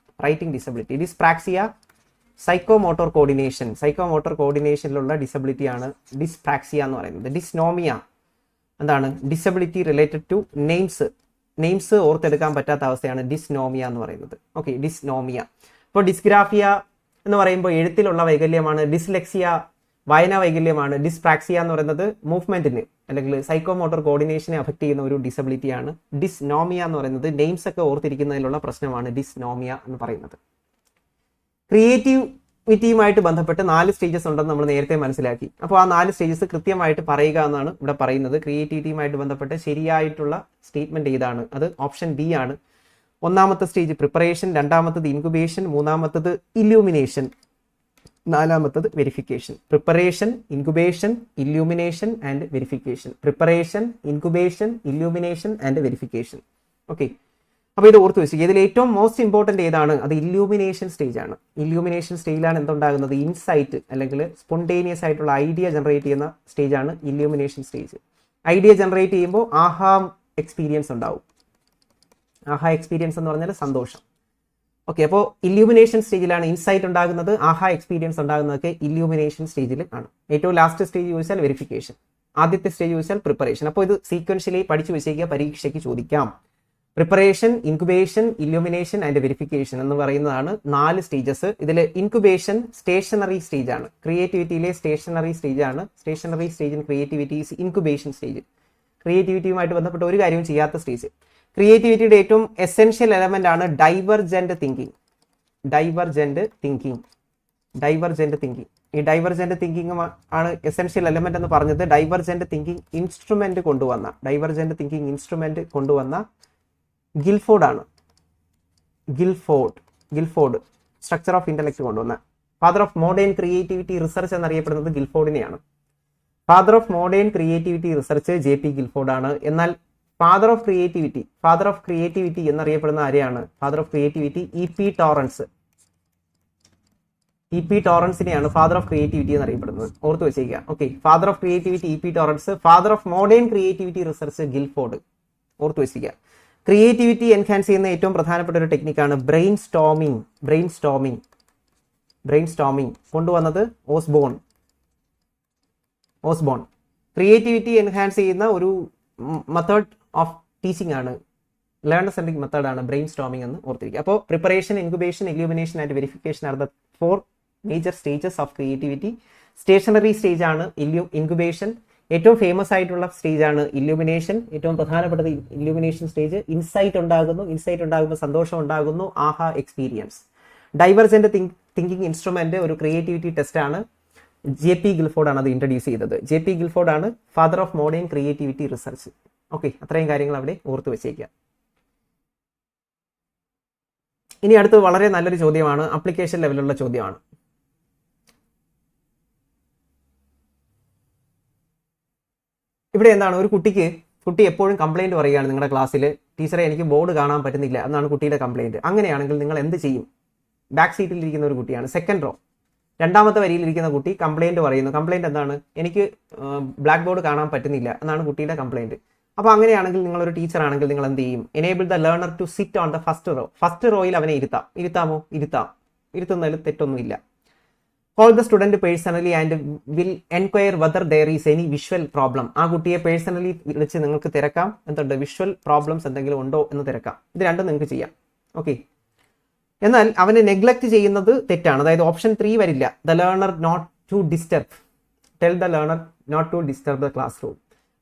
Writing disability. ഡിസ്പ്രാക്സിയ സൈക്കോമോട്ടോർ കോർഡിനേഷനിലുള്ള ഡിസബിലിറ്റി ആണ് ഡിസ്പ്രാക്സിയ എന്ന് പറയുന്നത്. ഡിസ്നോമിയ എന്താണ്? ഡിസബിലിറ്റി റിലേറ്റഡ് ടു നെയിംസ് ഓർത്തെടുക്കാൻ പറ്റാത്ത അവസ്ഥയാണ് ഡിസ്നോമിയ എന്ന് പറയുന്നത്. Okay, dysnomia. അപ്പോൾ ഡിസ്ഗ്രാഫിയ എന്ന് പറയുമ്പോൾ എഴുത്തിലുള്ള വൈകല്യമാണ്. ഡിസ്ലെക്സിയ വായനാ വൈകല്യമാണ്. ഡിസ്പ്രാക്സിയ എന്ന് പറയുന്നത് മൂവ്മെന്റിന് അല്ലെങ്കിൽ സൈക്കോമോട്ടോർ കോർഡിനേഷനെ അഫക്ട് ചെയ്യുന്ന ഒരു ഡിസബിലിറ്റിയാണ്. ഡിസ്നോമിയ എന്ന് പറയുന്നത് നെയിംസ് ഒക്കെ ഓർത്തിരിക്കുന്നതിലുള്ള പ്രശ്നമാണ് ഡിസ്നോമിയ എന്ന് പറയുന്നത്. ക്രിയേറ്റിവിറ്റിയുമായിട്ട് ബന്ധപ്പെട്ട് 4 സ്റ്റേജസ് ഉണ്ടെന്ന് നമ്മൾ നേരത്തെ മനസ്സിലാക്കി. അപ്പോൾ ആ 4 സ്റ്റേജസ് കൃത്യമായിട്ട് പറയുക എന്നാണ് ഇവിടെ പറയുന്നത്. ക്രിയേറ്റിവിറ്റിയുമായിട്ട് ബന്ധപ്പെട്ട് ശരിയായിട്ടുള്ള സ്റ്റേറ്റ്മെന്റ് ഏതാണ്? അത് ഓപ്ഷൻ ബി ആണ്. 1ാമത്തെ സ്റ്റേജ് പ്രിപ്പറേഷൻ, 2ാമത്തത് ഇൻക്യുബേഷൻ, 3ാമത്തത് ഇല്യൂമിനേഷൻ, 4ാമത്തത് verification. Preparation, incubation, illumination and verification. Preparation, incubation, illumination and verification. Okay, അപ്പോൾ ഇത് ഓർത്ത് വെച്ചു. ഇതിൽ ഏറ്റവും മോസ്റ്റ് ഇമ്പോർട്ടൻ്റ് ഏതാണ്? അത് ഇല്യൂമിനേഷൻ സ്റ്റേജ് ആണ്. ഇല്യൂമിനേഷൻ സ്റ്റേജിലാണ് എന്തുണ്ടാകുന്നത്? ഇൻസൈറ്റ് അല്ലെങ്കിൽ സ്പോണ്ടേനിയസ് ആയിട്ടുള്ള ഐഡിയ ജനറേറ്റ് ചെയ്യുന്ന സ്റ്റേജാണ് ഇല്യൂമിനേഷൻ സ്റ്റേജ്. ഐഡിയ ജനറേറ്റ് ചെയ്യുമ്പോൾ ആഹാ എക്സ്പീരിയൻസ് ഉണ്ടാവും. ആഹാ എക്സ്പീരിയൻസ് എന്ന് പറഞ്ഞാൽ സന്തോഷം. ഓക്കെ, അപ്പോൾ ഇല്യൂമിനേഷൻ സ്റ്റേജിലാണ് ഇൻസൈറ്റ് ഉണ്ടാകുന്നത്. ആഹാ എക്സ്പീരിയൻസ് ഉണ്ടാകുന്നതൊക്കെ ഇല്യൂമിനേഷൻ സ്റ്റേജിൽ ആണ്. ഏറ്റവും ലാസ്റ്റ് സ്റ്റേജ് ചോദിച്ചാൽ വെരിഫിക്കേഷൻ, ആദ്യത്തെ സ്റ്റേജ് ചോദിച്ചാൽ പ്രിപ്പറേഷൻ. അപ്പോൾ ഇത് സീക്വൻഷ്യലി പഠിച്ചു വെച്ചേക്കുക, പരീക്ഷയ്ക്ക് ചോദിക്കാം. Preparation, incubation, illumination and verification എന്ന് പറയുന്നതാണ് 4 സ്റ്റേജസ്. ഇതിൽ ഇൻക്യുബേഷൻ സ്റ്റേഷനറി സ്റ്റേജ് ആണ്. ക്രിയേറ്റിവിറ്റിയിലെ സ്റ്റേഷനറി സ്റ്റേജ് ആണ്. Stationary stage in creativity is incubation stage. ക്രിയേറ്റിവിറ്റിയുമായിട്ട് ബന്ധപ്പെട്ട് ഒരു കാര്യവും ചെയ്യാത്ത സ്റ്റേജ്. ക്രിയേറ്റിവിറ്റിയുടെ ഏറ്റവും എസെൻഷ്യൽ എലമെന്റ് ആണ് ഡൈവർജന്റ് തിങ്കിങ്. ഈ ഡൈവർജന്റ് തിങ്കിങ് ആണ് എസെൻഷ്യൽ എലമെന്റ് എന്ന് പറഞ്ഞത്. ഡൈവർജന്റ് തിങ്കിങ് ഇൻസ്ട്രുമെന്റ് കൊണ്ടുവന്ന ഗിൽഫോർഡ് ആണ്. ഗിൽഫോർഡ് സ്ട്രക്ചർ ഓഫ് ഇന്റലക്ട് കൊണ്ടുവന്ന father of modern creativity research എന്നറിയപ്പെടുന്നത് ഗിൽഫോർഡിനെയാണ്. Father of modern creativity research JP Guilford ആണ്. എന്നാൽ ഫാദർ ഓഫ് ക്രിയേറ്റിവിറ്റി എന്നറിയപ്പെടുന്ന ആരെയാണ്? ഫാദർ ഓഫ് ക്രിയേറ്റിവിറ്റി EP ടോറൻസിനെയാണ് ഫാദർ ഓഫ് ക്രിയേറ്റിവിറ്റി എന്നറിയപ്പെടുന്നത്. ഓർത്ത് വെച്ചേക്കുക. Okay, father of creativity EP Torrance, father of modern creativity research Guilford. ഓർത്ത് വെച്ചേക്കുക. ക്രിയേറ്റിവിറ്റി എൻഹാൻസ് ചെയ്യുന്ന ഏറ്റവും പ്രധാനപ്പെട്ട ഒരു ടെക്നിക്കാണ് ബ്രെയിൻ സ്റ്റോമിംഗ് കൊണ്ടുവന്നത് ഓസ്ബോൺ. ക്രിയേറ്റിവിറ്റി എൻഹാൻസ് ചെയ്യുന്ന ഒരു മെത്തേഡ് ഓഫ് ടീച്ചിങ് ആണ്, ലേണർ സെൻട്രിക് മെത്തേഡാണ് ബ്രെയിൻ സ്റ്റോമിംഗ് എന്ന് ഓർത്തിരിക്കുക. അപ്പോൾ preparation, incubation, illumination and verification are the 4 major stages of creativity. Stationary stage ആണ് ഇൻക്യുബേഷൻ. ഏറ്റവും ഫേമസ് ആയിട്ടുള്ള സ്റ്റേജ് ആണ് ഇല്യൂമിനേഷൻ. ഏറ്റവും പ്രധാനപ്പെട്ടത് ഇല്യൂമിനേഷൻ സ്റ്റേജ്. ഇൻസൈറ്റ് ഉണ്ടാകുമ്പോൾ സന്തോഷം ഉണ്ടാകുന്നു, aha experience. Divergent thinking instrument ഒരു ക്രിയേറ്റിവിറ്റി ടെസ്റ്റ് ആണ്. JP ഗിൽഫോർഡ് ആണ് അത് ഇൻട്രൊഡ്യൂസ് ചെയ്തത്. JP ഗിൽഫോർഡ് ആണ് father of modern creativity research. Okay, അത്രയും കാര്യങ്ങൾ അവിടെ ഓർത്ത് വെച്ചേക്കുക. ഇനി അടുത്ത് വളരെ നല്ലൊരു ചോദ്യമാണ്, ആപ്ലിക്കേഷൻ ലെവലുള്ള ചോദ്യമാണ്. ഇവിടെ എന്താണ്? ഒരു കുട്ടി എപ്പോഴും കംപ്ലൈന്റ് പറയുകയാണ് നിങ്ങളുടെ ക്ലാസ്സിൽ, ടീച്ചറെ എനിക്ക് ബോർഡ് കാണാൻ പറ്റുന്നില്ല എന്നാണ് കുട്ടിയുടെ കംപ്ലൈന്റ്. അങ്ങനെയാണെങ്കിൽ നിങ്ങൾ എന്ത് ചെയ്യും? ബാക്ക് സീറ്റിൽ ഇരിക്കുന്ന ഒരു കുട്ടിയാണ്, സെക്കൻഡ് റോ, 2ാമത്തെ വരിയിലിരിക്കുന്ന കുട്ടി കംപ്ലൈന്റ് പറയുന്നു. കംപ്ലൈന്റ് എന്താണ്? എനിക്ക് ബ്ലാക്ക് ബോർഡ് കാണാൻ പറ്റുന്നില്ല എന്നാണ് കുട്ടിയുടെ കംപ്ലൈന്റ്. അപ്പോൾ അങ്ങനെയാണെങ്കിൽ നിങ്ങളൊരു ടീച്ചർ ആണെങ്കിൽ നിങ്ങൾ എന്ത് ചെയ്യും? Enable the learner to sit on the first റോയിൽ അവനെ ഇരുത്താമോ? ഇരുത്തുന്നതിൽ തെറ്റൊന്നുമില്ല. Call the student personally and will enquire whether there is any visual problem. ആ കുട്ടിയെ പേഴ്സണലി വിളിച്ച് നിങ്ങൾക്ക് തിരക്കാം, എന്തുണ്ട്, വിഷ്വൽ പ്രോബ്ലംസ് എന്തെങ്കിലും ഉണ്ടോ എന്ന് തിരക്കാം. ഇത് രണ്ടും നിങ്ങൾക്ക് ചെയ്യാം. ഓക്കെ, എന്നാൽ അവനെ നെഗ്ലക്ട് ചെയ്യുന്നത് തെറ്റാണ്. അതായത് ഓപ്ഷൻ 3 വരില്ല. The learner not to disturb, tell the learner not to disturb the classroom.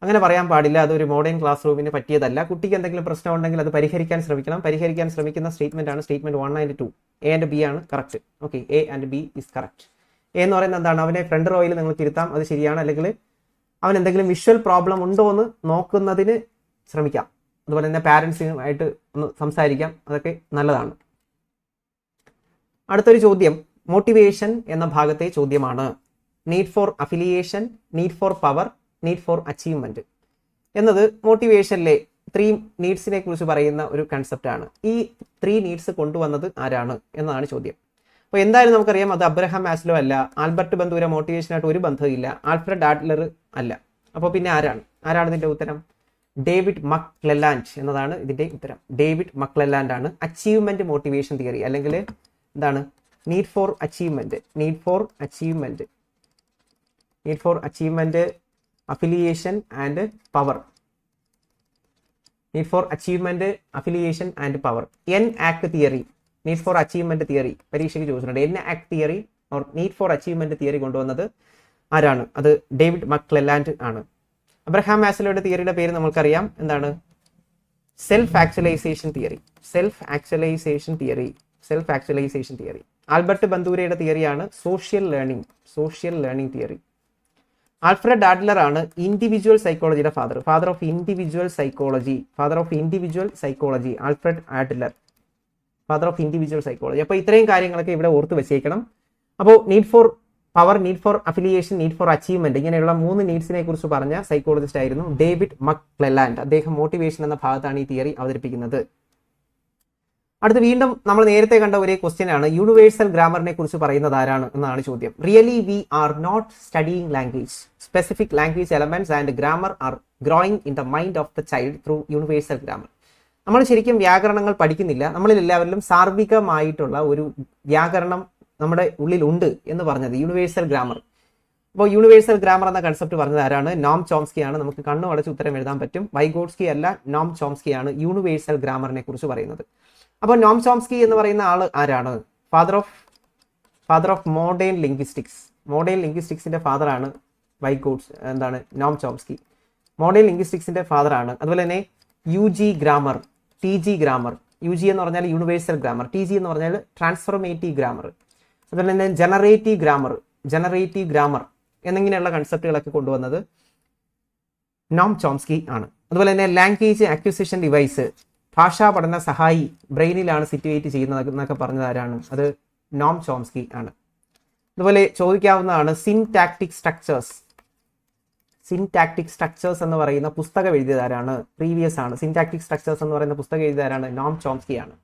അങ്ങനെ പറയാൻ പാടില്ല. അതൊരു മോഡേൺ ക്ലാസ് റൂമിന് പറ്റിയതല്ല. കുട്ടിക്ക് എന്തെങ്കിലും പ്രശ്നം ഉണ്ടെങ്കിൽ അത് പരിഹരിക്കാൻ ശ്രമിക്കണം. പരിഹരിക്കാൻ ശ്രമിക്കുന്ന സ്റ്റേറ്റ്മെന്റ് ആണ് statement 1 and 2. A and B ആണ് correct. Okay, A and B is correct. A എന്ന് പറയുന്നത് എന്താണ്? അവനെ ഫ്രണ്ട് റോയിൽ നിങ്ങൾക്ക് ഇരുത്താം, അത് ശരിയാണ്. അല്ലെങ്കിൽ അവൻ എന്തെങ്കിലും വിഷ്വൽ പ്രോബ്ലം ഉണ്ടോ എന്ന് നോക്കുന്നതിന് ശ്രമിക്കാം. അതുപോലെ തന്നെ പാരൻസിനുമായിട്ട് ഒന്ന് സംസാരിക്കാം, അതൊക്കെ നല്ലതാണ്. അടുത്തൊരു ചോദ്യം മോട്ടിവേഷൻ എന്ന ഭാഗത്തെ ചോദ്യമാണ്. Need for affiliation, need for power, need for achievement എന്നത് മോട്ടിവേഷനിലെ 3 നീഡ്സിനെ കുറിച്ച് പറയുന്ന ഒരു കൺസെപ്റ്റ് ആണ്. ഈ 3 നീഡ്സ് കൊണ്ടുവന്നത് ആരാണ് എന്നതാണ് ചോദ്യം. അപ്പോൾ എന്തായാലും നമുക്കറിയാം അത് അബ്രഹാം മാസ്ലോ അല്ല, ആൽബർട്ട് ബന്ദൂര മോട്ടിവേഷനായിട്ട് ഒരു ബന്ധമില്ല, ആൽഫ്രഡ് ആഡ്ലർ അല്ല. അപ്പോൾ പിന്നെ ആരാണ് ഇതിന്റെ ഉത്തരം? ഡേവിഡ് മക്ലെലാൻഡ് എന്നതാണ് ഇതിന്റെ ഉത്തരം. ഡേവിഡ് മക്ലെലാൻഡ് ആണ് അച്ചീവ്മെന്റ് മോട്ടിവേഷൻ തിയറി, അല്ലെങ്കിൽ എന്താണ് need for achievement, need for achievement, need for achievement, affiliation and power, need for achievement, affiliation and power. N ആക്ട് theory, need for achievement theory പരീക്ഷയ്ക്ക് ചോദിച്ചിട്ടുണ്ട്. N ആക്ട് theory or need for achievement theory കൊണ്ടുവന്നത് ആരാണ്? അത് David McClelland ആണ്. Abraham മാസ്ലോയുടെ തിയറിയുടെ പേര് നമ്മൾക്കറിയാം, എന്താണ്? Self actualization theory, self actualization theory, self actualization theory. Albert ബന്ദൂരയുടെ തിയറിയാണ് social learning theory. Alfred Adler ആണ് ഇൻഡിവിജ്വൽ സൈക്കോളജിയുടെ father of individual psychology, Alfred Adler, father of individual psychology. അപ്പോൾ ഇത്രയും കാര്യങ്ങളൊക്കെ ഇവിടെ ഓർത്ത് വെച്ചേക്കണം. അപ്പോൾ need for power, need for affiliation, need for achievement, ഇങ്ങനെയുള്ള 3 നീഡ്സിനെ കുറിച്ച് പറഞ്ഞ സൈക്കോളജിസ്റ്റ് ആയിരുന്നു ഡേവിഡ് മക്ലെലാൻഡ്. അദ്ദേഹം മോട്ടിവേഷൻ എന്ന ഭാഗത്താണ് ഈ തിയറി അവതരിപ്പിക്കുന്നത്. അടുത്ത് വീണ്ടും നമ്മൾ നേരത്തെ കണ്ട ഒരേ ക്വസ്റ്റ്യൻ ആണ്. യൂണിവേഴ്സൽ ഗ്രാമറിനെ കുറിച്ച് പറയുന്നത് ആരാണ് എന്നാണ് ചോദ്യം. Really we are not studying language, specific language elements and grammar are growing in the mind of the child through universal grammar. നമ്മൾ ശരിക്കും വ്യാകരണങ്ങൾ പഠിക്കുന്നില്ല, നമ്മളിൽ എല്ലാവരിലും സാർവികമായിട്ടുള്ള ഒരു വ്യാകരണം നമ്മുടെ ഉള്ളിലുണ്ട് എന്ന് പറഞ്ഞത് യൂണിവേഴ്സൽ ഗ്രാമർ. അപ്പോൾ യൂണിവേഴ്സൽ ഗ്രാമർ എന്ന കൺസെപ്റ്റ് പറഞ്ഞത് ആരാണ്? നോം ചോംസ്കി ആണ്. നമുക്ക് കണ്ണു അടച്ച് ഉത്തരം എഴുതാൻ പറ്റും. വൈഗോട്സ്കി അല്ല, നോം ചോംസ്കി ആണ് യൂണിവേഴ്സൽ ഗ്രാമറിനെ കുറിച്ച് പറയുന്നത്. അപ്പോൾ നോം ചോംസ്കി എന്ന് പറയുന്ന ആള് ആരാണ്? ഫാദർ ഓഫ് മോഡേൺ ലിംഗ്വിസ്റ്റിക്സിന്റെ ഫാദറാണ് നോം ചോംസ്കി. മോഡേൺ ലിംഗ്വിസ്റ്റിക്സിന്റെ ഫാദറാണ്. അതുപോലെ തന്നെ UG grammar, TG grammar. UG എന്ന് പറഞ്ഞാൽ യൂണിവേഴ്സൽ ഗ്രാമർ, TG എന്ന് പറഞ്ഞാൽ ട്രാൻസ്ഫോർമേറ്റീവ് ഗ്രാമർ. അതുപോലെ തന്നെ ജനറേറ്റീവ് ഗ്രാമർ എന്നിങ്ങനെയുള്ള കൺസെപ്റ്റുകളൊക്കെ കൊണ്ടുവന്നത് നോം ചോംസ്കി ആണ്. അതുപോലെ തന്നെ ലാംഗ്വേജ് അക്വിസിഷൻ ഡിവൈസ്, ഭാഷാ പഠന സഹായി ബ്രെയിനിലാണ് സിറ്റുവേറ്റ് ചെയ്യുന്നത് എന്നൊക്കെ പറഞ്ഞത് ആരാണ്? അത് നോം ചോംസ്കി ആണ്. അതുപോലെ ചോദിക്കാവുന്നതാണ് സിൻടാക്റ്റിക് സ്ട്രക്ചേഴ്സ് എന്ന് പറയുന്ന പുസ്തകം എഴുതിയത് ആരാണ്? പ്രീവിയസ് ആണ്. സിൻടാക്റ്റിക് സ്ട്രക്ചേഴ്സ് എന്ന് പറയുന്ന പുസ്തകം എഴുതിയത് ആരാണ്? നോം ചോംസ്കി ആണ്.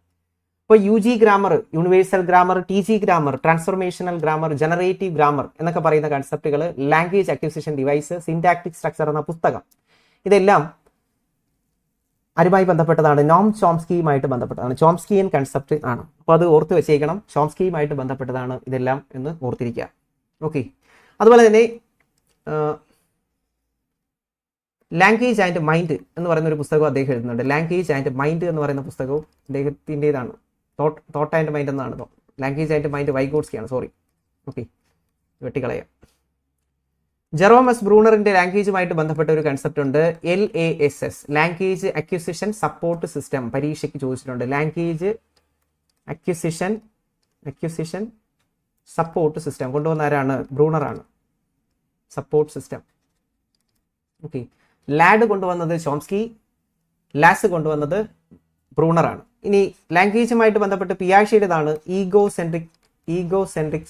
അപ്പോൾ UG grammar, universal grammar, TG grammar, transformational grammar, generative grammar എന്നൊക്കെ പറയുന്ന കൺസെപ്റ്റുകൾ, language acquisition device, syntactic structure എന്ന പുസ്തകം, ഇതെല്ലാം ആരുമായി ബന്ധപ്പെട്ടതാണ്? നോം ചോംസ്കിയുമായിട്ട് ബന്ധപ്പെട്ടതാണ്. ചോംസ്കിയൻ കൺസെപ്റ്റ് ആണ്. അപ്പോൾ അത് ഓർത്ത് വെച്ചേക്കണം, ചോംസ്കിയുമായിട്ട് ബന്ധപ്പെട്ടതാണ് ഇതെല്ലാം എന്ന് ഓർത്തിരിക്കുക. ഓക്കെ. അതുപോലെ തന്നെ ലാംഗ്വേജ് ആൻഡ് മൈൻഡ് എന്ന് പറയുന്ന ഒരു പുസ്തകം അദ്ദേഹം എഴുതുന്നുണ്ട്. ലാംഗ്വേജ് ആൻഡ് മൈൻഡ് എന്ന് പറയുന്ന പുസ്തകവും അദ്ദേഹത്തിൻ്റെതാണ്. തോട്ട് ആൻഡ് മൈൻഡ് എന്നാണ്. ലാംഗ്വേജ് ആൻഡ് മൈൻഡ് വൈഗോട്സ്കിയാണ്. സോറി, ഓക്കെ, വെട്ടിക്കളയാം. ജെറോമസ് ബ്രൂണറിന്റെ ലാംഗ്വേജുമായിട്ട് ബന്ധപ്പെട്ട ഒരു കൺസെപ്റ്റ് ഉണ്ട്, LASS, language acquisition support system. പരീക്ഷയ്ക്ക് ചോദിച്ചിട്ടുണ്ട്. ലാംഗ്വേജ് അക്വിസിഷൻ സപ്പോർട്ട് സിസ്റ്റം കൊണ്ടുവന്ന ആരാണ്? ബ്രൂണറാണ്. Support system. ഓക്കെ. ലാഡ് കൊണ്ടുവന്നത് ചോംസ്കി, ലാസ് കൊണ്ടുവന്നത് ബ്രൂണറാണ്. ഇനി ലാംഗ്വേജുമായിട്ട് ബന്ധപ്പെട്ട് പിയാഷയുടേതാണ് ഈഗോസെൻട്രിക്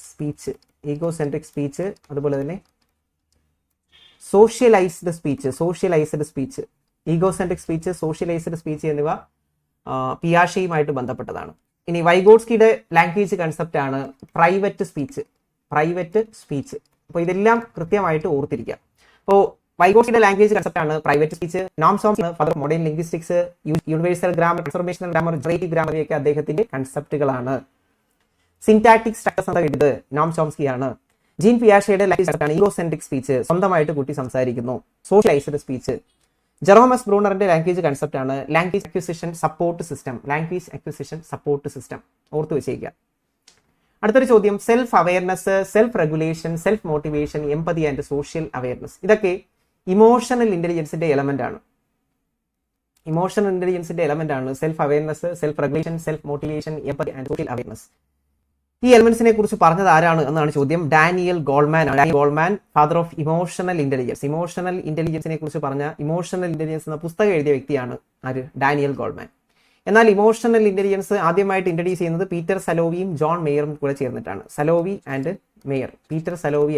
സ്പീച്ച്, അതുപോലെ തന്നെ socialized speech, egocentric speech, socialized speech എന്നിവ പിയാഷയുമായിട്ട് ബന്ധപ്പെട്ടതാണ്. ഇനി വൈഗോട്സ്കിയുടെ ലാംഗ്വേജ് കൺസെപ്റ്റ് ആണ് പ്രൈവറ്റ് സ്പീച്ച്. അപ്പോൾ ഇതെല്ലാം കൃത്യമായിട്ട് ഓർത്തിരിക്കുക. അപ്പോൾ വൈഗോട്സ്കിയുടെ ലാംഗ്വേജ് കൺസെപ്റ്റ് ആണ് private speech. Noam Chomsky father of modern linguistics, universal grammar, transformational grammar, generative grammar ഒക്കെ അദ്ദേഹത്തിന്റെ കൺസെപ്റ്റുകളാണ്. സിൻടാക്റ്റിക് സ്ട്രക്ചേഴ്സ് എന്ന് എഴുതിയത് നോം ചോംസ്കിയാണ്. ജീൻ പിയാഷയുടെ ലാംഗ്വേജ് ആണ് ഈഗോസെൻട്രിക് സ്പീച്ച്, സ്വന്തമായിട്ട് കൂട്ടി സംസാരിക്കുന്നു. Socialized speech. ജെറോമസ് ബ്രൂണറിന്റെ ലാംഗ്വേജ് കൺസെപ്റ്റ് ആണ് ലാംഗ്വേജ് അക്വിസിഷൻ സപ്പോർട്ട് സിസ്റ്റം. ഓർത്തു വെച്ചേക്കുക. അടുത്തൊരു ചോദ്യം, self awareness, self regulation, self motivation, empathy and social awareness. ഇതൊക്കെ ഇമോഷണൽ ഇന്റലിജൻസിന്റെ എലമെന്റ് ആണ്. ഇമോഷണൽ ഇന്റലിജൻസിന്റെ എലമെന്റ് ആണ് self awareness, self regulation, self motivation, empathy and social awareness. ഈ എലമെന്റ്സിനെ കുറിച്ച് പറഞ്ഞത് ആരാണ് എന്നാണ് ചോദ്യം. ഡാനിയൽ ഗോൾമാൻ ആണ്. Daniel Goleman, father of emotional intelligence. Emotional ഇന്റലിജൻസിനെ കുറിച്ച് പറഞ്ഞ ഇമോഷണൽ ഇന്റലിജൻസ് എന്ന പുസ്തകം എഴുതിയ വ്യക്തിയാണ് ആര്? Daniel Goleman. എന്നാൽ ഇമോഷണൽ ഇന്റലിജൻസ് ആദ്യമായിട്ട് ഇൻട്രൊഡ്യൂസ് ചെയ്യുന്നത് പീറ്റർ സലോവിയും ജോൺ മേയറും കൂടെ ചേർന്നിട്ടാണ്. Salovey and Mayer, Peter Salovey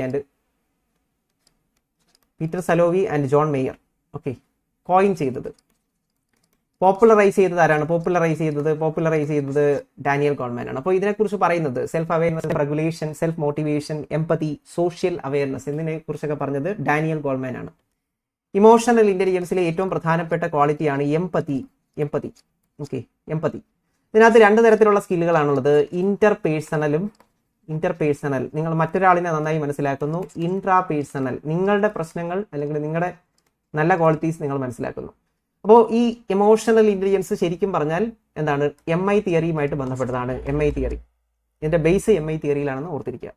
and John Mayer. Okay, coin ചെയ്തത്, പോപ്പുലറൈസ് ചെയ്തത് ആരാണ്? പോപ്പുലറൈസ് ചെയ്തത് ഡാനിയൽ ഗോൾമാൻ ആണ്. അപ്പോൾ ഇതിനെക്കുറിച്ച് പറയുന്നത് self awareness, regulation, self motivation, empathy, social awareness എന്നിവയെ കുറിച്ചൊക്കെ പറഞ്ഞത് ഡാനിയൽ ഗോൾമാൻ ആണ്. ഇമോഷണൽ ഇന്റലിജൻസിലെ ഏറ്റവും പ്രധാനപ്പെട്ട ക്വാളിറ്റിയാണ് എംപതി. Okay, empathy. ഇതിനകത്ത് 2 തരത്തിലുള്ള സ്കില്ലുകളാണുള്ളത്. ഇന്റർപേഴ്സണൽ, നിങ്ങൾ മറ്റൊരാളിനെ നന്നായി മനസ്സിലാക്കുന്നു. ഇൻട്രാപേഴ്സണൽ, നിങ്ങളുടെ പ്രശ്നങ്ങൾ അല്ലെങ്കിൽ നിങ്ങളുടെ നല്ല ക്വാളിറ്റീസ് നിങ്ങൾ മനസ്സിലാക്കുന്നു. അപ്പോൾ ഈ ഇമോഷണൽ ഇന്റലിജൻസ് ശരിക്കും പറഞ്ഞാൽ എന്താണ്? MI തിയറിയുമായിട്ട് ബന്ധപ്പെട്ടതാണ്. MI തിയറി, ഇതിന്റെ ബേസ് MI തിയറിയിലാണെന്ന് ഓർത്തിരിക്കുക.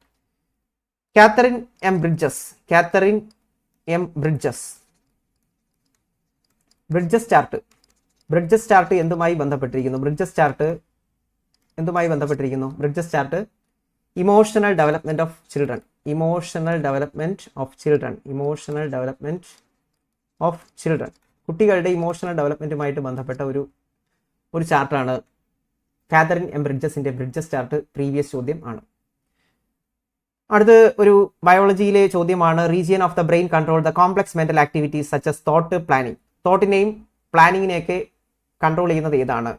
കാത്തറിൻ എം ബ്രിഡ്ജസ് ചാർട്ട് എന്തുമായി ബന്ധപ്പെട്ടിരിക്കുന്നു? Bridges chart emotional development of children, കുട്ടികളുടെ ഇമോഷണൽ ഡെവലപ്മെന്റുമായിട്ട് ബന്ധപ്പെട്ട ഒരു ചാർട്ടാണ് കാതറിൻ എം ബ്രിഡ്ജസിന്റെ ബ്രിഡ്ജസ് ചാർട്ട്. പ്രീവിയസ് ചോദ്യം ആണ്. അടുത്ത് ഒരു ബയോളജിയിലെ ചോദ്യമാണ്. Region of the brain control the complex mental activities such as thought, planning. തോട്ടിനെയും പ്ലാനിങ്ങിനെയൊക്കെ കൺട്രോൾ ചെയ്യുന്നത് ഏതാണ്?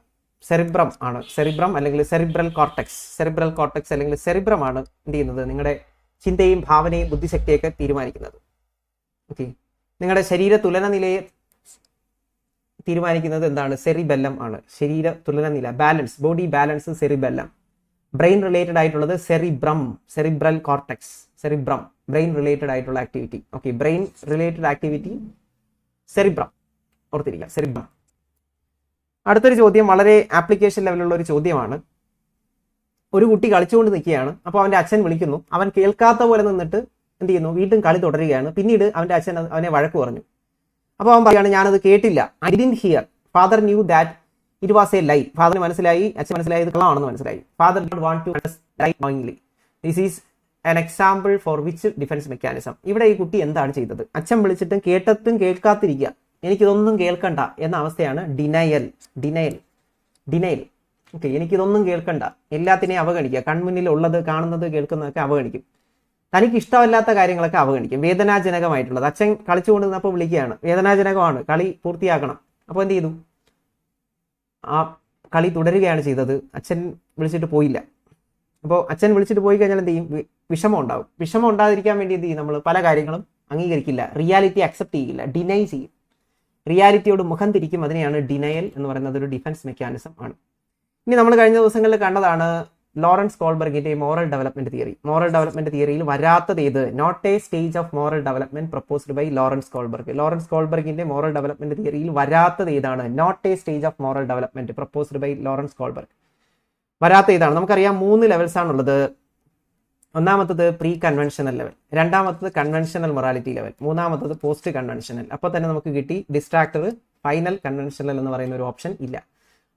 സെറിബ്രം ആണ്. സെറിബ്രം അല്ലെങ്കിൽ സെറിബ്രൽ കോർട്ടെക്സ് അല്ലെങ്കിൽ സെറിബ്രം ആണ് എന്ത് ചെയ്യുന്നത്? നിങ്ങളുടെ ചിന്തയും ഭാവനയും ബുദ്ധിശക്തിയൊക്കെ തീരുമാനിക്കുന്നത്. ഓക്കെ, നിങ്ങളുടെ ശരീര തുലന നിലയെ തീരുമാനിക്കുന്നത് എന്താണ്? സെറിബെല്ലം ആണ്. ശരീര തുലന നില, balance, body balance cerebellum. Brain related ആയിട്ടുള്ളത് സെറിബ്രൽ കോർട്ടെക്സ്, ബ്രെയിൻ റിലേറ്റഡ് ആയിട്ടുള്ള activity. Okay, brain related activity cerebrum, ഓർത്തിരിക്കുക, സെറിബ്രം. അടുത്തൊരു ചോദ്യം വളരെ ആപ്ലിക്കേഷൻ ലെവലുള്ള ഒരു ചോദ്യമാണ്. ഒരു കുട്ടി കളിച്ചുകൊണ്ട് നിൽക്കുകയാണ്. അപ്പോൾ അവന്റെ അച്ഛൻ വിളിക്കുന്നു. അവൻ കേൾക്കാത്ത പോലെ നിന്നിട്ട് എന്ത് ചെയ്യുന്നു? വീണ്ടും കളി തുടരുകയാണ്. പിന്നീട് അവന്റെ അച്ഛൻ അവനെ വഴക്ക് പറഞ്ഞു. അപ്പോൾ അവൻ പറയുകയാണ്, ഞാനത് കേട്ടില്ല. I didn't hear. Father knew that it was a lie. ഫാദറിന് മനസ്സിലായി, അച്ഛൻ മനസ്സിലായി ഇത് കള്ളമാണെന്ന് മനസ്സിലായി. Father don't want to understand knowingly. This is an example for which defence mechanism. ഇവിടെ ഈ കുട്ടി എന്താണ് ചെയ്തത്? അച്ഛൻ വിളിച്ചിട്ടും കേട്ടിട്ടും കേൾക്കാതിരിക്കുക, എനിക്കിതൊന്നും കേൾക്കണ്ട എന്ന അവസ്ഥയാണ് ഡിനയൽ. ഓക്കെ, എനിക്കിതൊന്നും കേൾക്കണ്ട, എല്ലാത്തിനെയും അവഗണിക്കുക. കൺമുന്നിൽ ഉള്ളത്, കാണുന്നത്, കേൾക്കുന്നതൊക്കെ അവഗണിക്കും. തനിക്ക് ഇഷ്ടമല്ലാത്ത കാര്യങ്ങളൊക്കെ അവഗണിക്കും. വേദനാജനകമായിട്ടുള്ളത്. അച്ഛൻ കളിച്ചുകൊണ്ട് നിന്നപ്പോൾ വിളിക്കുകയാണ്, വേദനാജനകമാണ്, കളി പൂർത്തിയാക്കണം. അപ്പോൾ എന്ത് ചെയ്തു? ആ കളി തുടരുകയാണ് ചെയ്തത്. അച്ഛൻ വിളിച്ചിട്ട് പോയില്ല. അപ്പോൾ അച്ഛൻ വിളിച്ചിട്ട് പോയി കഴിഞ്ഞാൽ എന്ത് ചെയ്യും? വിഷമം ഉണ്ടാവും. വിഷമം ഉണ്ടാതിരിക്കാൻ വേണ്ടി എന്ത് ചെയ്യും? നമ്മൾ പല കാര്യങ്ങളും അംഗീകരിക്കില്ല, റിയാലിറ്റി അക്സെപ്റ്റ് ചെയ്യില്ല, ഡിനൈ ചെയ്യും, റിയാലിറ്റിയോട് മുഖം തിരിക്കും. അതിനെയാണ് ഡിനയൽ എന്ന് പറയുന്നത്. ഒരു ഡിഫൻസ് മെക്കാനിസം ആണ്. ഇനി നമ്മൾ കഴിഞ്ഞ ദിവസങ്ങളിൽ കണ്ടതാണ് ലോറൻസ് കോൾബർഗിന്റെ moral development theory. Moral development തിയറിയിൽ വരാത്തത് ഏത്? Not a stage of moral development proposed by Lawrence കോൾബർഗിന്റെ മോറൽ ഡെവലപ്മെന്റ് തിയറിയിൽ വരാത്തത് ഏതാണ്? Not a stage of moral development proposed by Lawrence Kohlberg. വരാത്ത ഏതാണ്? നമുക്കറിയാം 3 ലെവൽസ് ആണുള്ളത്. ഒന്നാമത്തത് പ്രീ കൺവെൻഷണൽ ലെവൽ, രണ്ടാമത്തത് കൺവെൻഷണൽ മൊറാലിറ്റി ലെവൽ, മൂന്നാമത്തത് പോസ്റ്റ് കൺവെൻഷണൽ. അപ്പോൾ തന്നെ നമുക്ക് കിട്ടി ഡിസ്ട്രാക്ടർ. ഫൈനൽ കൺവെൻഷണൽ എന്ന് പറയുന്ന ഒരു ഓപ്ഷൻ ഇല്ല.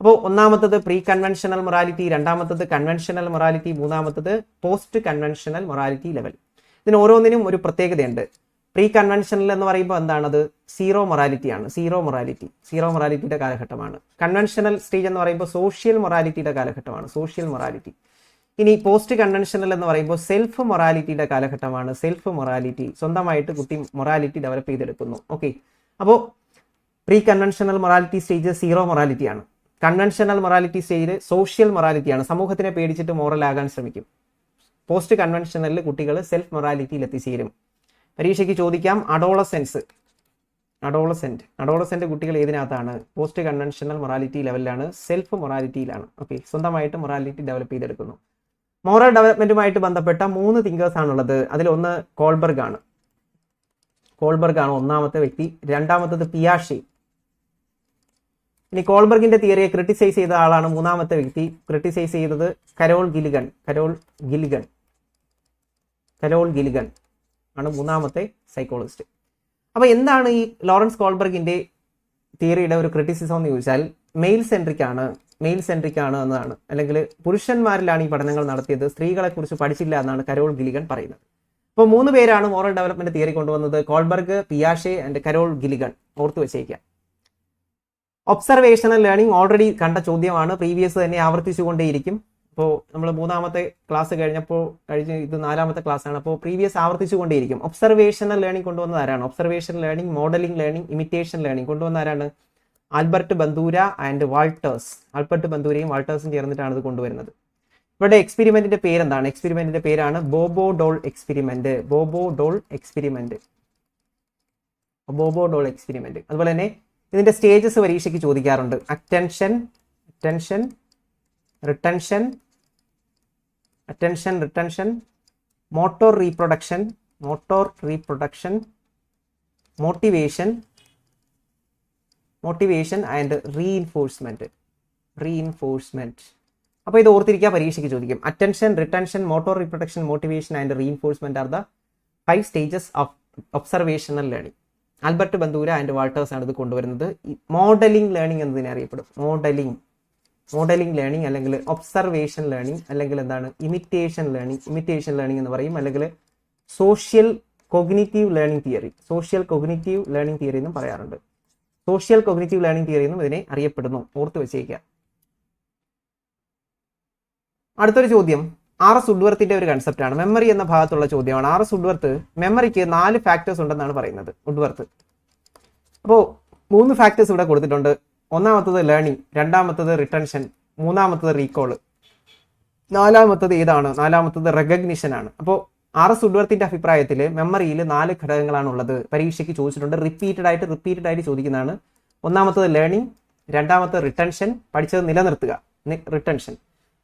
അപ്പോൾ ഒന്നാമത്തത് പ്രീ കൺവെൻഷണൽ മൊറാലിറ്റി, രണ്ടാമത്തത് കൺവെൻഷണൽ മൊറാലിറ്റി, മൂന്നാമത്തത് പോസ്റ്റ് കൺവെൻഷണൽ മൊറാലിറ്റി ലെവൽ. ഇതിന് ഓരോന്നിനും ഒരു പ്രത്യേകതയുണ്ട്. പ്രീ കൺവെൻഷണൽ എന്ന് പറയുമ്പോൾ എന്താണത്? സീറോ മൊറാലിറ്റിയാണ്. സീറോ മൊറാലിറ്റിയുടെ കാലഘട്ടമാണ്. കൺവെൻഷണൽ സ്റ്റേജ് എന്ന് പറയുമ്പോൾ സോഷ്യൽ മൊറാലിറ്റിയുടെ കാലഘട്ടമാണ്. Social morality. ഇനി പോസ്റ്റ് കൺവെൻഷണൽ എന്ന് പറയുമ്പോൾ സെൽഫ് മൊറാലിറ്റിയുടെ കാലഘട്ടമാണ്. സെൽഫ് മൊറാലിറ്റി, സ്വന്തമായിട്ട് കുട്ടി മൊറാലിറ്റി ഡെവലപ്പ് ചെയ്തെടുക്കുന്നു. ഓക്കെ, അപ്പോൾ pre conventional morality stage zero മൊറാലിറ്റിയാണ്. കൺവെൻഷണൽ മൊറാലിറ്റി സ്റ്റേജിൽ സോഷ്യൽ മൊറാലിറ്റിയാണ്. സമൂഹത്തിനെ പേടിച്ചിട്ട് മോറൽ ആകാൻ ശ്രമിക്കും. പോസ്റ്റ് കൺവെൻഷണലിൽ കുട്ടികൾ സെൽഫ് മൊറാലിറ്റിയിൽ എത്തിച്ചേരും. പരീക്ഷയ്ക്ക് ചോദിക്കാം, അഡോളസെന്റ് കുട്ടികൾ ഏതിനകത്താണ്? പോസ്റ്റ് കൺവെൻഷണൽ മൊറാലിറ്റി ലെവലിലാണ്, സെൽഫ് മൊറാലിറ്റിയിലാണ്. ഓക്കെ, സ്വന്തമായിട്ട് മൊറാലിറ്റി ഡെവലപ്പ് ചെയ്തെടുക്കുന്നു. മോറൽ ഡെവലപ്മെന്റുമായിട്ട് ബന്ധപ്പെട്ട 3 തിങ്കേഴ്സ് ആണുള്ളത്. അതിലൊന്ന് കോൾബർഗ് ആണ് ഒന്നാമത്തെ വ്യക്തി. രണ്ടാമത്തത് പിയാഷെ. ഇനി കോൾബർഗിന്റെ തിയറിയെ ക്രിട്ടിസൈസ് ചെയ്ത ആളാണ് മൂന്നാമത്തെ വ്യക്തി. ക്രിട്ടിസൈസ് ചെയ്തത് കരോൾ ഗിലിഗൻ ആണ് മൂന്നാമത്തെ സൈക്കോളജിസ്റ്റ്. അപ്പോൾ എന്താണ് ഈ ലോറൻസ് കോൾബർഗിന്റെ തിയറിയുടെ ഒരു ക്രിറ്റിസിസം എന്ന് ചോദിച്ചാൽ മെയിൽ സെൻട്രിക് ആണ് എന്നതാണ്, അല്ലെങ്കിൽ പുരുഷന്മാരിലാണ് ഈ പഠനങ്ങൾ നടത്തിയത്, സ്ത്രീകളെക്കുറിച്ച് പഠിച്ചില്ല എന്നാണ് കരോൾ ഗിലിഗൻ പറയുന്നത്. അപ്പോൾ 3 പേരാണ് മോറൽ ഡെവലപ്മെന്റ് തിയറി കൊണ്ടുവന്നത്, കോൾബർഗ്, പിയാഷെ ആൻഡ് കരോൾ ഗിലിഗൻ. ഓർത്തു വെച്ചേക്കാം. ഒബ്സർവേഷണൽ ലേണിംഗ് ഓൾറെഡി കണ്ട ചോദ്യമാണ്, പ്രീവിയസ് തന്നെ ആവർത്തിച്ചുകൊണ്ടേയിരിക്കും. അപ്പോൾ നമ്മൾ 3ാമത്തെ ക്ലാസ് കഴിഞ്ഞ് ഇത് 4ാമത്തെ ക്ലാസ് ആണ്. അപ്പോൾ പ്രീവിയസ് ആവർത്തിച്ചുകൊണ്ടേയിരിക്കും. ഒബ്സർവേഷണൽ ലേണിംഗ് കൊണ്ടുവന്നത് ആരാണ്? Observational learning, modelling learning, imitation learning കൊണ്ടുവന്ന ആരാണ്? Albert Bandura and Walters. Albert ബന്ദൂരയും വാൾട്ടേഴ്സും ചേർന്നിട്ടാണ് ഇത് കൊണ്ടുവരുന്നത്. ഇവിടെ എക്സ്പെരിമെന്റിന്റെ പേരെന്താണ്? എക്സ്പെരിമെന്റിന്റെ പേരാണ് ബോബോ ഡോൾ എക്സ്പെരിമെന്റ്. അതുപോലെ തന്നെ ഇതിന്റെ സ്റ്റേജസ് പരീക്ഷയ്ക്ക് ചോദിക്കാറുണ്ട്. Attention, retention, motor reproduction, motivation and reinforcement. അപ്പോൾ ഇത് ഓർത്തിരിക്കുക, പരീക്ഷയ്ക്ക് ചോദിക്കും. Attention, retention, motor reproduction, motivation and reinforcement are the 5 stages of observational learning. Albert Bandura and Walters ആണ് ഇത് കൊണ്ടുവരുന്നത്. മോഡലിംഗ് ലേണിംഗ് എന്നതിനെ അറിയപ്പെടും. മോഡലിംഗ് ലേണിംഗ് അല്ലെങ്കിൽ ഒബ്സർവേഷൻ ലേണിംഗ് അല്ലെങ്കിൽ എന്താണ് ഇമിറ്റേഷൻ ലേണിംഗ് എന്ന് പറയും, അല്ലെങ്കിൽ സോഷ്യൽ കൊഗ്നിറ്റീവ് ലേണിംഗ് തിയറി എന്നും പറയാറുണ്ട്. സോഷ്യൽ കൊഗ്നിറ്റീവ് ലേണിംഗ് തിയറി എന്നും ഇതിനെ അറിയപ്പെടുന്നു. ഓർത്ത് വെച്ചേക്കുക. അടുത്തൊരു ചോദ്യം R.S. വുഡ്വർത്തിന്റെ ഒരു കൺസെപ്റ്റ് ആണ്. മെമ്മറി എന്ന ഭാഗത്തുള്ള ചോദ്യമാണ്. R.S. വുഡ്വർത്ത് മെമ്മറിക്ക് 4 ഫാക്ടേഴ്സ് ഉണ്ടെന്നാണ് പറയുന്നത്. വുഡ്വർത്ത് അപ്പോൾ 3 ഫാക്ടേഴ്സ് ഇവിടെ കൊടുത്തിട്ടുണ്ട്. ഒന്നാമത്തത് ലേണിംഗ്, രണ്ടാമത്തത് റിട്ടൻഷൻ, മൂന്നാമത്തത് റീകോൾ, നാലാമത്തത് ഏതാണ്? നാലാമത്തത് റെക്കഗ്നിഷൻ ആണ്. അപ്പോൾ R.S. വുഡ്വർത്തിന്റെ അഭിപ്രായത്തിൽ മെമ്മറിയിൽ 4 ഘടകങ്ങളാണ് ഉള്ളത്. പരീക്ഷയ്ക്ക് ചോദിച്ചിട്ടുണ്ട്, റിപ്പീറ്റഡ് ആയിട്ട് ചോദിക്കുന്നതാണ്. ഒന്നാമത്തത് ലേണിംഗ്, രണ്ടാമത്തത് റിട്ടൻഷൻ, പഠിച്ചത് നിലനിർത്തുക, റിട്ടൻഷൻ.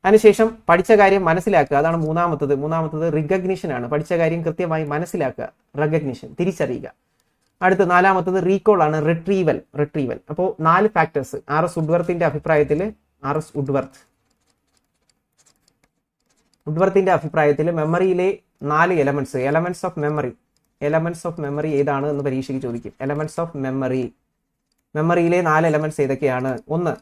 അതിനുശേഷം പഠിച്ച കാര്യം മനസ്സിലാക്കുക, അതാണ് മൂന്നാമത്തത് റിക്കഗ്നിഷൻ ആണ്. പഠിച്ച കാര്യം കൃത്യമായി മനസ്സിലാക്കുക, റെക്കഗ്നിഷൻ, തിരിച്ചറിയുക. അടുത്ത നാലാമത്തത് റീകോൾ ആണ്, റിട്രീവൽ. അപ്പോൾ 4 ഫാക്ടേഴ്സ് R.S. വുഡ്വർത്തിന്റെ അഭിപ്രായത്തിൽ. വുഡ്വർത്തിന്റെ അഭിപ്രായത്തിൽ മെമ്മറിയിലെ 4 എലമെന്റ്സ് ഓഫ് മെമ്മറി ഏതാണ് എന്ന് പരീക്ഷയ്ക്ക് ചോദിക്കും. മെമ്മറിയിലെ 4 എലമെന്റ്സ് ഏതൊക്കെയാണ്? ഒന്ന്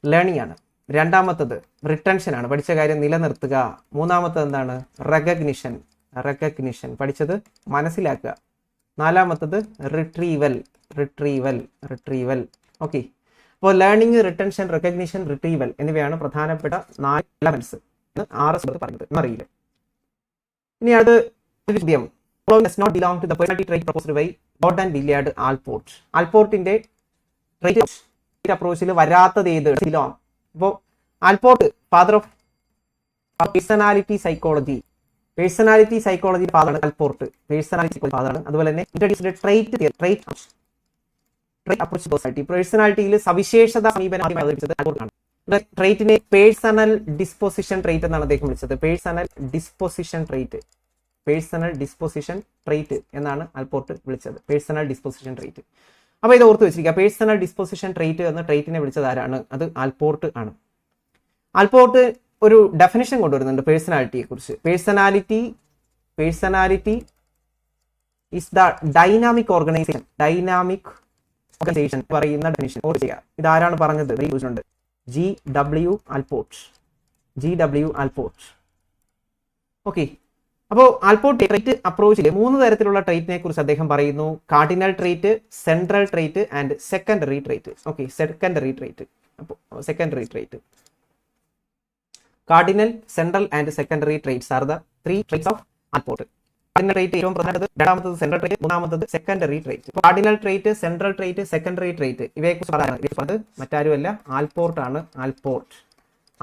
ലേണിംഗ് ആണ്, രണ്ടാമത്തത് റിട്ടൻഷൻ ആണ്, പഠിച്ച കാര്യം നിലനിർത്തുക. മൂന്നാമത്തത് എന്താണ്? റെക്കഗ്നിഷൻ, പഠിച്ചത് മനസ്സിലാക്കുക. നാലാമത്തത് റിട്രീവൽ. ഓക്കെ, അപ്പോൾ ലേണിംഗ്, റിട്ടൻഷൻ, റെക്കഗ്നിഷൻ, റിട്രീവൽ എന്നിവയാണ് പ്രധാനപ്പെട്ട 4 എലമെന്റ്സ് എന്ന് R.S. പറഞ്ഞത് മെമ്മറിയിൽ. ഇനി അത് ചോദ്യം, does not belong to the personality trait proposed by Gordon Willard Allport. ആൽപോർട്ടിന്റെ ട്രേറ്റ് അപ്രോച്ചിൽ വരാത്തത് ഏത്? ബിലോങ്. അപ്പോൾ Allport father of personality psychology ഫാദറാണ് ആൽപോർട്ട്. ഫാദറാണ്. അതുപോലെ തന്നെ ഇൻട്രൊഡ്യൂസ്ഡ് ട്രേറ്റ് അപ്രോച്ച് സൊസൈറ്റി. പേഴ്സണാലിറ്റിയിൽ സവിശേഷത സമീപനം അവതരിപ്പിച്ചത് ആൽപോർട്ടാണ്. ട്രേറ്റിനെ പേഴ്സണൽ ഡിസ്പോസിഷൻ ട്രേറ്റ് എന്നാണ് അദ്ദേഹം വിളിച്ചത്. പേഴ്സണൽ ഡിസ്പോസിഷൻ ട്രേറ്റ് എന്നാണ് ആൽപോർട്ട് വിളിച്ചത്. അപ്പോൾ ഇത് ഓർത്ത് വെച്ചിരിക്കുക. പേഴ്സണൽ ഡിസ്പോസിഷൻ ട്രേറ്റ് എന്ന ട്രേറ്റിനെ വിളിച്ചത് ആരാണ്? അത് ആൽപോർട്ട് ആണ്. ആൽപോർട്ട് ഒരു ഡെഫിനിഷൻ കൊണ്ടുവരുന്നുണ്ട് പേഴ്സണാലിറ്റിയെ കുറിച്ച്. Personality is the dynamic organisation പറയുന്ന ഡെഫിനിഷൻ ഓർത്ത് ചെയ്യുക. ഇതാരാണ് പറഞ്ഞത്? G.W. ആൽപോർട്ട്. ഓക്കെ, അപ്പോൾ ആൽപോർട്ട് ട്രേറ്റ് അപ്രോച്ചിൽ 3 തരത്തിലുള്ള ട്രേറ്റിനെ കുറിച്ച് അദ്ദേഹം പറയുന്നു. Cardinal trait, central trait and secondary trait. Okay, secondary trait. Cardinal, central and secondary traits are the 3 traits of Allport. Cardinal trait ഏറ്റവും പ്രധാനപ്പെട്ടത്, രണ്ടാമത്തത് സെൻട്രൽ ട്രേറ്റ്, മൂന്നാമത്തത് secondary trait. Cardinal trait, central trait, secondary trait ഇവയെക്കുറിച്ച് പറയുന്നത് മറ്റാരുമല്ല, Allport ആണ്.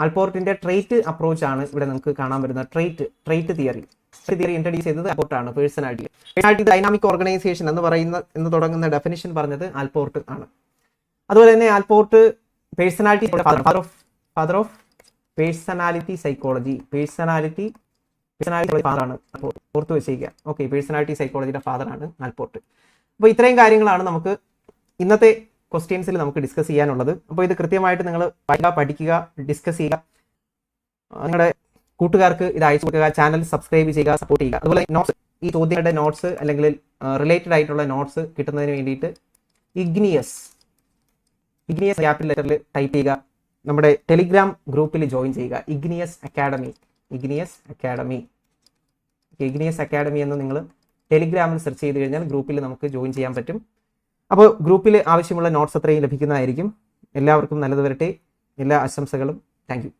ആൽപോർട്ടിന്റെ trait approach ആണ് ഇവിടെ നമുക്ക് കാണാൻ വരുന്ന ട്രേറ്റ് തിയറി ഇൻട്രൊഡ്യൂസ് ചെയ്തത് ആൽപോർട്ട്. പേഴ്സണാലിറ്റി ഡൈനാമിക് ഓർഗനൈസേഷൻ എന്ന് തുടങ്ങുന്ന ഡെഫിനിഷൻ പറഞ്ഞത് ആൽപോർട്ട് ആണ്. അതുപോലെ തന്നെ Allport personality father of personality psychology. Personality ഫാദറാണ് ആൽപോർട്ട്. ഓർത്ത് വെച്ചേക്കുക. ഓക്കെ, പേഴ്സണാലിറ്റി സൈക്കോളജിയുടെ ഫാദറാണ് ആൽപോർട്ട്. അപ്പോൾ ഇത്രയും കാര്യങ്ങളാണ് നമുക്ക് ഇന്നത്തെ ക്വസ്റ്റ്യൻസിൽ നമുക്ക് ഡിസ്കസ് ചെയ്യാനുള്ളത്. അപ്പോൾ ഇത് കൃത്യമായിട്ട് നിങ്ങൾ പഠിക്കുക, ഡിസ്കസ് ചെയ്യുക, നിങ്ങളുടെ കൂട്ടുകാർക്ക് ഇത് അയച്ചു കൊടുക്കുക, ചാനൽ സബ്സ്ക്രൈബ് ചെയ്യുക, സപ്പോർട്ട് ചെയ്യുക. അതുപോലെ നോട്ട്സ് ഈ ചോദ്യങ്ങളുടെ നോട്ട്സ് അല്ലെങ്കിൽ റിലേറ്റഡ് ആയിട്ടുള്ള നോട്ട്സ് കിട്ടുന്നതിന് വേണ്ടിയിട്ട് ഇഗ്നിയസ് ക്യാപിറ്റൽ ലെറ്ററിൽ ടൈപ്പ് ചെയ്യുക, നമ്മുടെ ടെലിഗ്രാം ഗ്രൂപ്പിൽ ജോയിൻ ചെയ്യുക. ഇഗ്നിയസ് അക്കാഡമി എന്ന് നിങ്ങൾ ടെലിഗ്രാമിൽ സെർച്ച് ചെയ്ത് കഴിഞ്ഞാൽ ഗ്രൂപ്പിൽ നമുക്ക് ജോയിൻ ചെയ്യാൻ പറ്റും. അപ്പോൾ ഗ്രൂപ്പിൽ ആവശ്യമുള്ള നോട്ട്സ് അത്രയും ലഭിക്കുന്നതായിരിക്കും. എല്ലാവർക്കും നല്ലത് വരട്ടെ. എല്ലാ ആശംസകളും. Thank you.